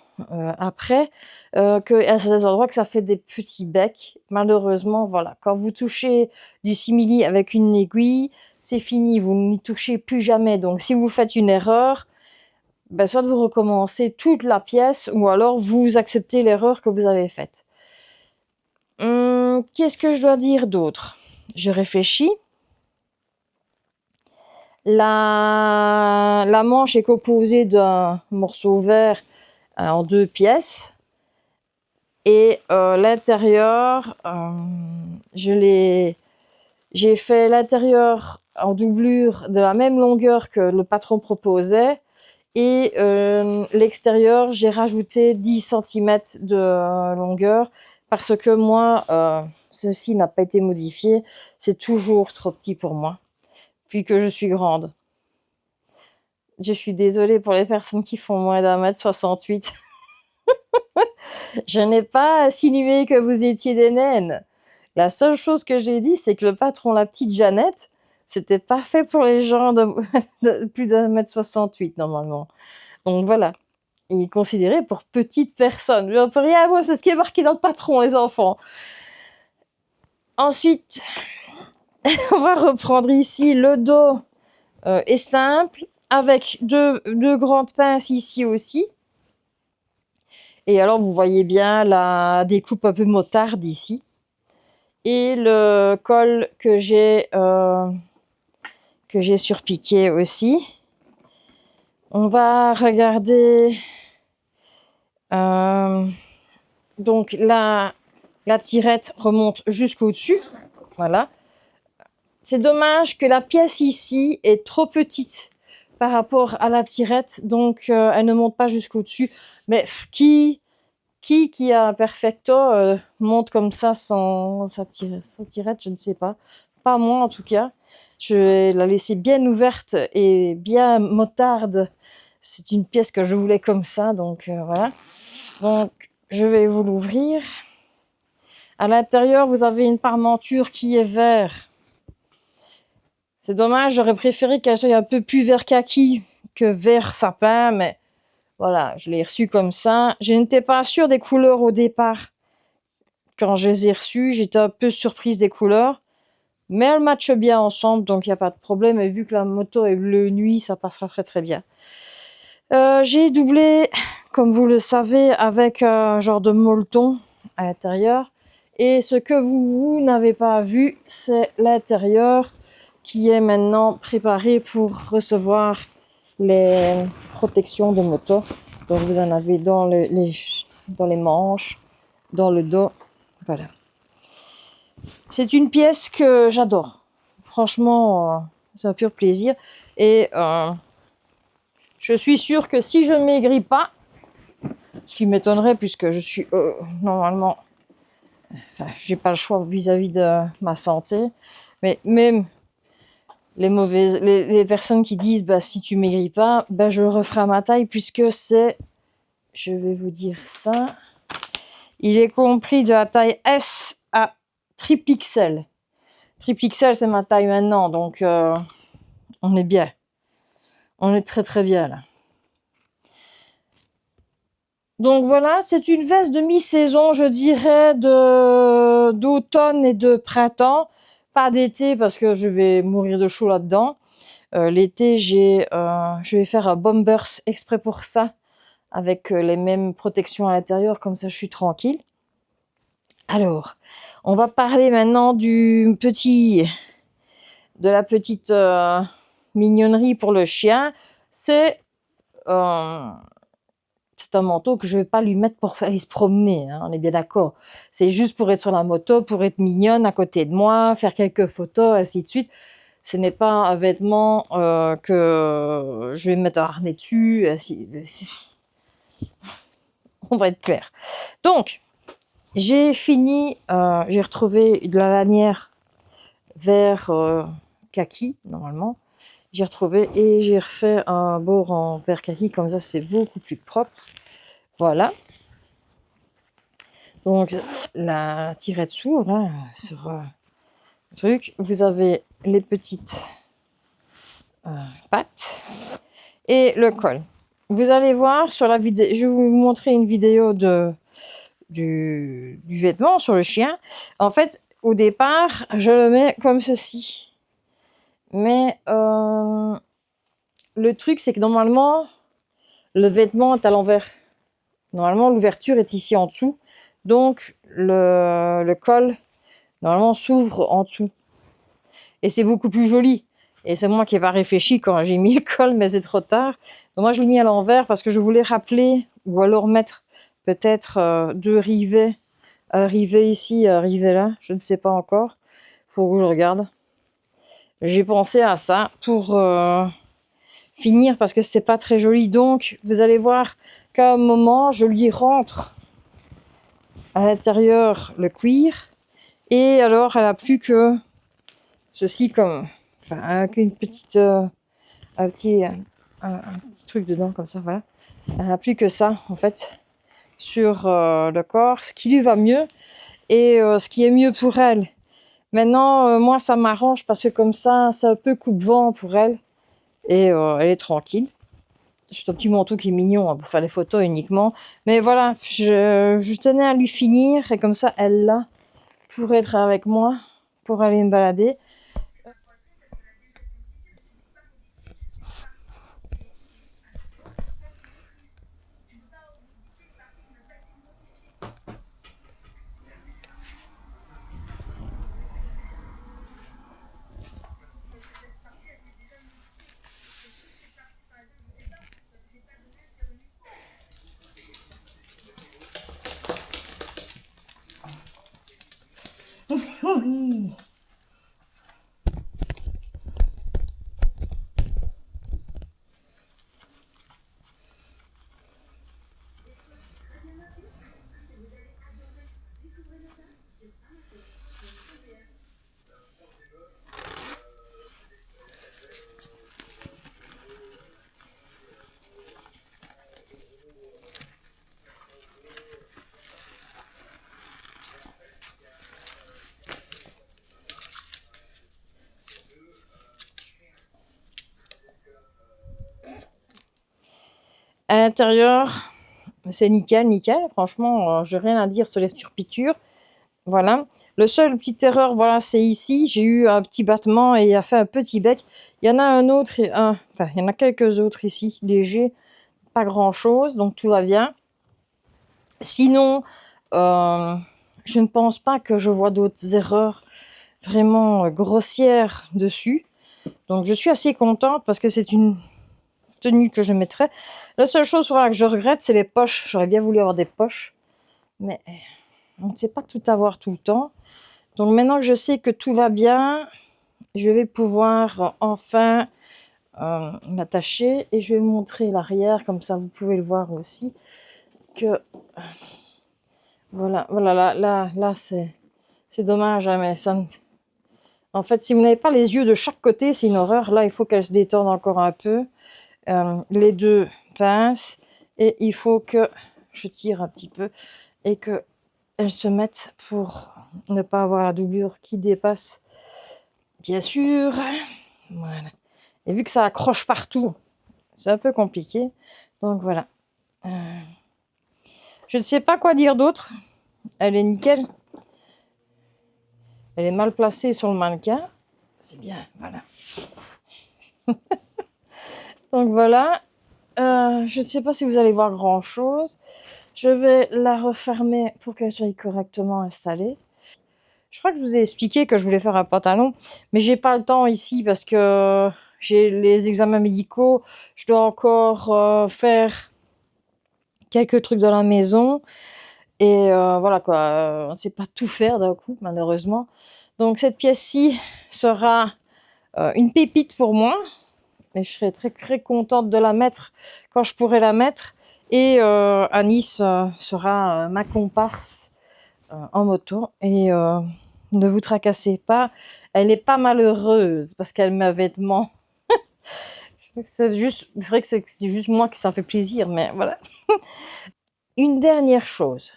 après, que à certains endroits que ça fait des petits becs. Malheureusement, voilà, quand vous touchez du simili avec une aiguille, c'est fini, vous n'y touchez plus jamais. Donc si vous faites une erreur, ben, soit vous recommencez toute la pièce, ou alors vous acceptez l'erreur que vous avez faite. Qu'est-ce que je dois dire d'autre? Je réfléchis. La manche est composée d'un morceau vert en 2 pièces. Et l'intérieur, j'ai fait l'intérieur en doublure de la même longueur que le patron proposait. Et l'extérieur, j'ai rajouté 10 centimètres de longueur parce que moi, ceci n'a pas été modifié. C'est toujours trop petit pour moi, puis que je suis grande. Je suis désolée pour les personnes qui font moins d'1,68 m. Je n'ai pas insinué que vous étiez des naines. La seule chose que j'ai dit, c'est que le patron, la petite Jeannette, c'était pas fait pour les gens de plus d'1,68 m normalement. Donc voilà. Il est considéré pour petite personne. Je ne peux rien, moi, c'est ce qui est marqué dans le patron, les enfants. Ensuite, on va reprendre ici. Le dos est simple, avec deux grandes pinces ici aussi. Et alors, vous voyez bien la découpe un peu motarde ici. Et le col que j'ai surpiqué aussi. On va regarder. Donc la tirette remonte jusqu'au-dessus. Voilà. C'est dommage que la pièce ici est trop petite par rapport à la tirette, donc elle ne monte pas jusqu'au-dessus. Mais qui a un perfecto monte comme ça sa tirette, je ne sais pas. Pas moi en tout cas. Je vais la laisser bien ouverte et bien motarde. C'est une pièce que je voulais comme ça, donc voilà. Donc je vais vous l'ouvrir. À l'intérieur, vous avez une parmenture qui est vert. C'est dommage, j'aurais préféré qu'elle soit un peu plus vert kaki que vert sapin, mais voilà, je l'ai reçue comme ça. Je n'étais pas sûre des couleurs au départ. Quand je les ai reçues, j'étais un peu surprise des couleurs, mais elles matchent bien ensemble, donc il n'y a pas de problème. Et vu que la moto est bleue nuit, ça passera très très bien. J'ai doublé, comme vous le savez, avec un genre de molleton à l'intérieur. Et ce que vous n'avez pas vu, c'est l'intérieur qui est maintenant préparé pour recevoir les protections de moto. Donc vous en avez dans les manches, dans le dos. Voilà. C'est une pièce que j'adore. Franchement, c'est un pur plaisir. Et je suis sûre que si je ne maigris pas, ce qui m'étonnerait puisque je suis normalement... Enfin, j'ai pas le choix vis-à-vis de ma santé. Mais même les personnes qui disent bah, si tu maigris pas, bah, je referai à ma taille puisque c'est... Je vais vous dire ça. Il est compris de la taille S à triple XL. Triple XL, c'est ma taille maintenant. Donc, on est bien. On est très très bien là. Donc voilà, c'est une veste de mi-saison, je dirais, d'automne et de printemps. Pas d'été parce que je vais mourir de chaud là-dedans. L'été, je vais faire un bombers exprès pour ça, avec les mêmes protections à l'intérieur, comme ça je suis tranquille. Alors, on va parler maintenant de la petite mignonnerie pour le chien. C'est un manteau que je vais pas lui mettre pour aller se promener, hein, on est bien d'accord. C'est juste pour être sur la moto, pour être mignonne à côté de moi, faire quelques photos, ainsi de suite. Ce n'est pas un vêtement que je vais mettre un harnais dessus. On va être clair. Donc, j'ai fini, j'ai retrouvé de la lanière vert kaki, normalement. J'ai retrouvé et j'ai refait un bord en vert kaki, comme ça c'est beaucoup plus propre. Voilà. Donc la tirette s'ouvre hein, sur le truc. Vous avez les petites pattes et le col. Vous allez voir sur la vidéo, je vais vous montrer une vidéo du vêtement sur le chien. En fait, au départ, je le mets comme ceci. Mais le truc, c'est que normalement, le vêtement est à l'envers. Normalement, l'ouverture est ici en dessous. Donc, le col, normalement, s'ouvre en dessous. Et c'est beaucoup plus joli. Et c'est moi qui n'ai pas réfléchi quand j'ai mis le col, mais c'est trop tard. Donc moi, je l'ai mis à l'envers parce que je voulais rappeler, ou alors mettre peut-être deux rivets. Un rivet ici, un rivet là. Je ne sais pas encore. Faut que je regarde. J'ai pensé à ça pour finir parce que c'est pas très joli. Donc, vous allez voir qu'à un moment, je lui rentre à l'intérieur le cuir. Et alors, elle a plus que ceci comme... Enfin, une petite... un petit truc dedans comme ça, voilà. Elle n'a plus que ça, en fait, sur le corps, ce qui lui va mieux et ce qui est mieux pour elle. Maintenant, moi, ça m'arrange parce que comme ça, c'est un peu coupe-vent pour elle et elle est tranquille. C'est un petit manteau qui est mignon hein, pour faire les photos uniquement. Mais voilà, je tenais à lui finir et comme ça, elle l'a pour être avec moi, pour aller me balader. Oui. À l'intérieur, c'est nickel, nickel. Franchement, j'ai rien à dire sur les turpitures. Voilà. Le seul petite erreur, voilà, c'est ici. J'ai eu un petit battement et il a fait un petit bec. Il y en a un autre, enfin, il y en a quelques autres ici, légers. Pas grand-chose, donc tout va bien. Sinon, je ne pense pas que je vois d'autres erreurs vraiment grossières dessus. Donc, je suis assez contente parce que c'est une tenue que je mettrais. La seule chose voilà, que je regrette, c'est les poches. J'aurais bien voulu avoir des poches, mais on ne sait pas tout avoir tout le temps. Donc maintenant que je sais que tout va bien, je vais pouvoir enfin l'attacher et je vais vous montrer l'arrière, comme ça vous pouvez le voir aussi. Que voilà, là c'est dommage, hein, mais ça. En fait, si vous n'avez pas les yeux de chaque côté, c'est une horreur. Là, il faut qu'elle se détende encore un peu. Les deux pinces et il faut que je tire un petit peu et que elles se mettent pour ne pas avoir la doublure qui dépasse, bien sûr. Voilà. Et vu que ça accroche partout, c'est un peu compliqué. Donc voilà. Je ne sais pas quoi dire d'autre. Elle est nickel. Elle est mal placée sur le mannequin. C'est bien, voilà. Donc voilà. Je ne sais pas si vous allez voir grand chose. Je vais la refermer pour qu'elle soit correctement installée. Je crois que je vous ai expliqué que je voulais faire un pantalon, mais j'ai pas le temps ici parce que j'ai les examens médicaux. Je dois encore faire quelques trucs dans la maison. Et voilà quoi, on ne sait pas tout faire d'un coup, malheureusement. Donc cette pièce-ci sera une pépite pour moi. Et je serai très très contente de la mettre quand je pourrai la mettre. Et Anis sera ma comparse en moto. Et ne vous tracassez pas, elle n'est pas malheureuse parce qu'elle met un vêtement. C'est vrai que c'est juste moi qui ça fait plaisir, mais voilà. Une dernière chose.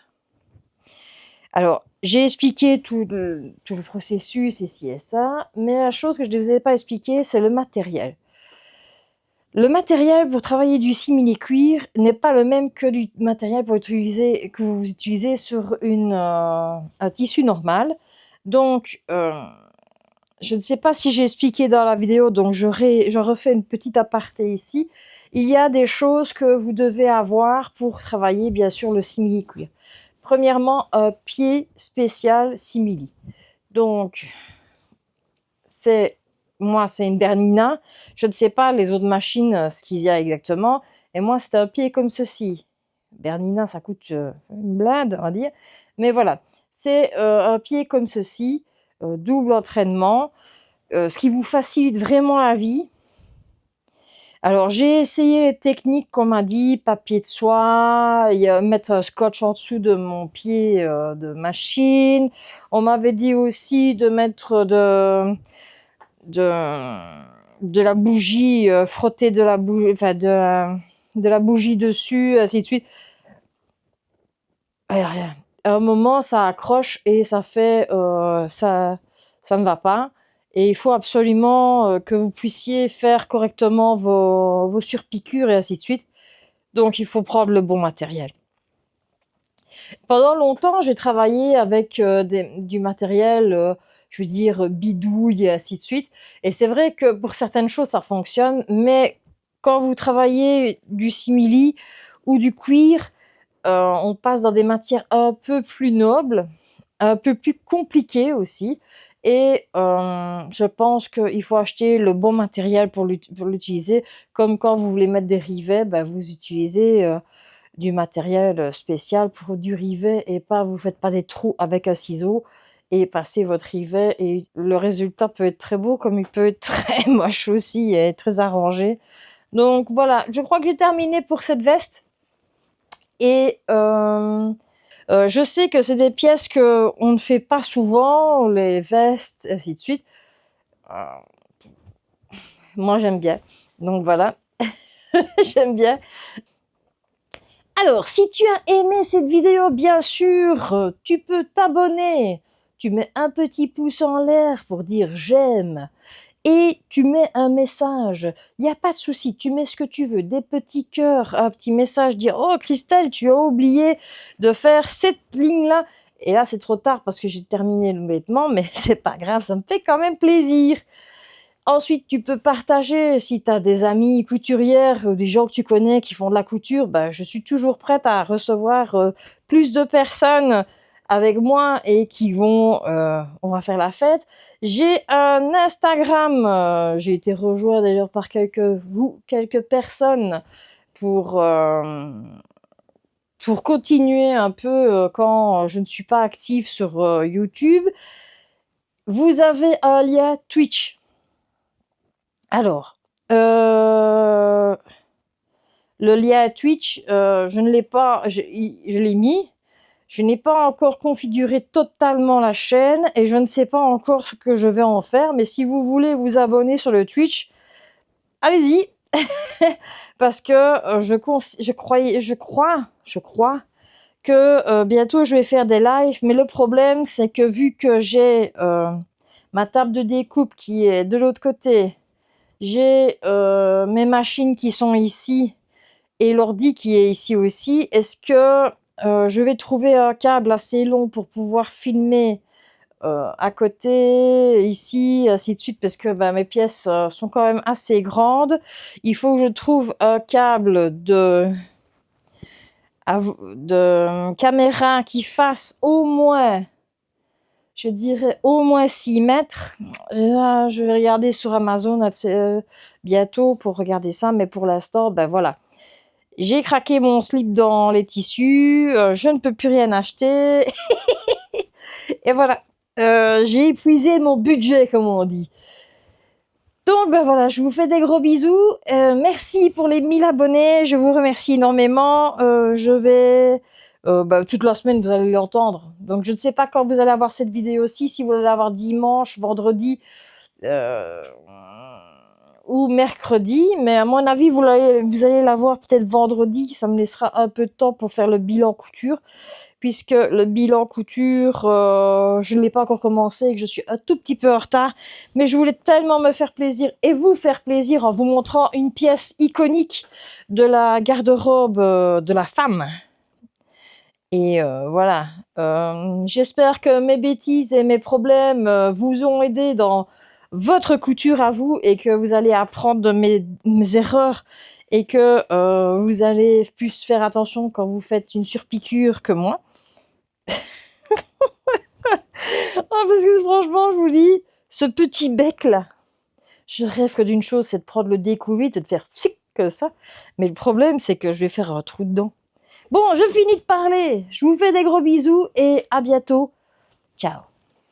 Alors, j'ai expliqué tout le processus, ici et ça, mais la chose que je ne vous ai pas expliqué, c'est le matériel. Le matériel pour travailler du simili-cuir n'est pas le même que du matériel que vous utilisez sur un tissu normal. Donc, je ne sais pas si j'ai expliqué dans la vidéo, donc je refais une petite aparté ici. Il y a des choses que vous devez avoir pour travailler, bien sûr, le simili-cuir. Premièrement, un pied spécial simili. Donc, moi, c'est une Bernina. Je ne sais pas les autres machines, ce qu'il y a exactement. Et moi, c'est un pied comme ceci. Bernina, ça coûte une blinde, on va dire. Mais voilà, c'est un pied comme ceci, double entraînement, ce qui vous facilite vraiment la vie. Alors, j'ai essayé les techniques qu'on m'a dit, papier de soie, mettre un scotch en dessous de mon pied de machine. On m'avait dit aussi de mettre de la bougie, frotter de la bougie, enfin de la bougie dessus, ainsi de suite. Rien. À un moment, ça accroche et ça fait, ça ne va pas. Et il faut absolument que vous puissiez faire correctement vos surpiqûres et ainsi de suite. Donc, il faut prendre le bon matériel. Pendant longtemps, j'ai travaillé avec du matériel, je veux dire, bidouille et ainsi de suite. Et c'est vrai que pour certaines choses, ça fonctionne. Mais quand vous travaillez du simili ou du cuir, on passe dans des matières un peu plus nobles, un peu plus compliquées aussi. Et je pense qu'il faut acheter le bon matériel pour l'utiliser. Comme quand vous voulez mettre des rivets, ben, vous utilisez du matériel spécial pour du rivet et pas, vous faites pas des trous avec un ciseau et passez votre rivet et le résultat peut être très beau comme il peut être très moche aussi et très arrangé. Donc voilà, je crois que j'ai terminé pour cette veste. Et je sais que c'est des pièces que on ne fait pas souvent, les vestes, ainsi de suite. Euh, Moi, j'aime bien. Donc voilà, j'aime bien. Alors, si tu as aimé cette vidéo, bien sûr, tu peux t'abonner. Tu mets un petit pouce en l'air pour dire j'aime. Et tu mets un message. Il n'y a pas de souci, tu mets ce que tu veux. Des petits cœurs, un petit message, dire oh Christelle, tu as oublié de faire cette ligne-là. Et là, c'est trop tard parce que j'ai terminé le vêtement, mais c'est pas grave, ça me fait quand même plaisir. Ensuite, tu peux partager si tu as des amis couturières ou des gens que tu connais qui font de la couture. Ben, je suis toujours prête à recevoir plus de personnes avec moi et qui vont, on va faire la fête. J'ai un Instagram, j'ai été rejoint d'ailleurs par quelques personnes pour continuer un peu quand je ne suis pas active sur YouTube. Vous avez un lien Twitch. Alors, le lien Twitch, je ne l'ai pas, je l'ai mis. Je n'ai pas encore configuré totalement la chaîne et je ne sais pas encore ce que je vais en faire. Mais si vous voulez vous abonner sur le Twitch, allez-y. Parce que je crois que bientôt je vais faire des lives. Mais le problème, c'est que vu que j'ai ma table de découpe qui est de l'autre côté, j'ai mes machines qui sont ici et l'ordi qui est ici aussi. Est-ce que je vais trouver un câble assez long pour pouvoir filmer à côté, ici, ainsi de suite, parce que mes pièces sont quand même assez grandes. Il faut que je trouve un câble de caméra qui fasse au moins, je dirais, au moins 6 mètres. Là, je vais regarder sur Amazon bientôt pour regarder ça, mais pour l'instant, ben voilà. J'ai craqué mon slip dans les tissus, je ne peux plus rien acheter. Et voilà, j'ai épuisé mon budget, comme on dit. Donc ben voilà, je vous fais des gros bisous. Merci pour les 1000 abonnés, je vous remercie énormément. Je vais... toute la semaine, vous allez l'entendre. Donc je ne sais pas quand vous allez avoir cette vidéo aussi, si vous allez avoir dimanche, vendredi, ou mercredi, mais à mon avis, vous allez la voir peut-être vendredi. Ça me laissera un peu de temps pour faire le bilan couture, puisque le bilan couture, je ne l'ai pas encore commencé et que je suis un tout petit peu en retard. Mais je voulais tellement me faire plaisir et vous faire plaisir en vous montrant une pièce iconique de la garde-robe de la femme. Et voilà, j'espère que mes bêtises et mes problèmes vous ont aidé dans votre couture à vous et que vous allez apprendre de mes erreurs et que vous allez plus faire attention quand vous faites une surpiqûre que moi. Parce que franchement, je vous dis, ce petit bec-là, je rêve que d'une chose, c'est de prendre le découvert et de faire tchic comme ça. Mais le problème, c'est que je vais faire un trou dedans. Bon, je finis de parler. Je vous fais des gros bisous et à bientôt. Ciao.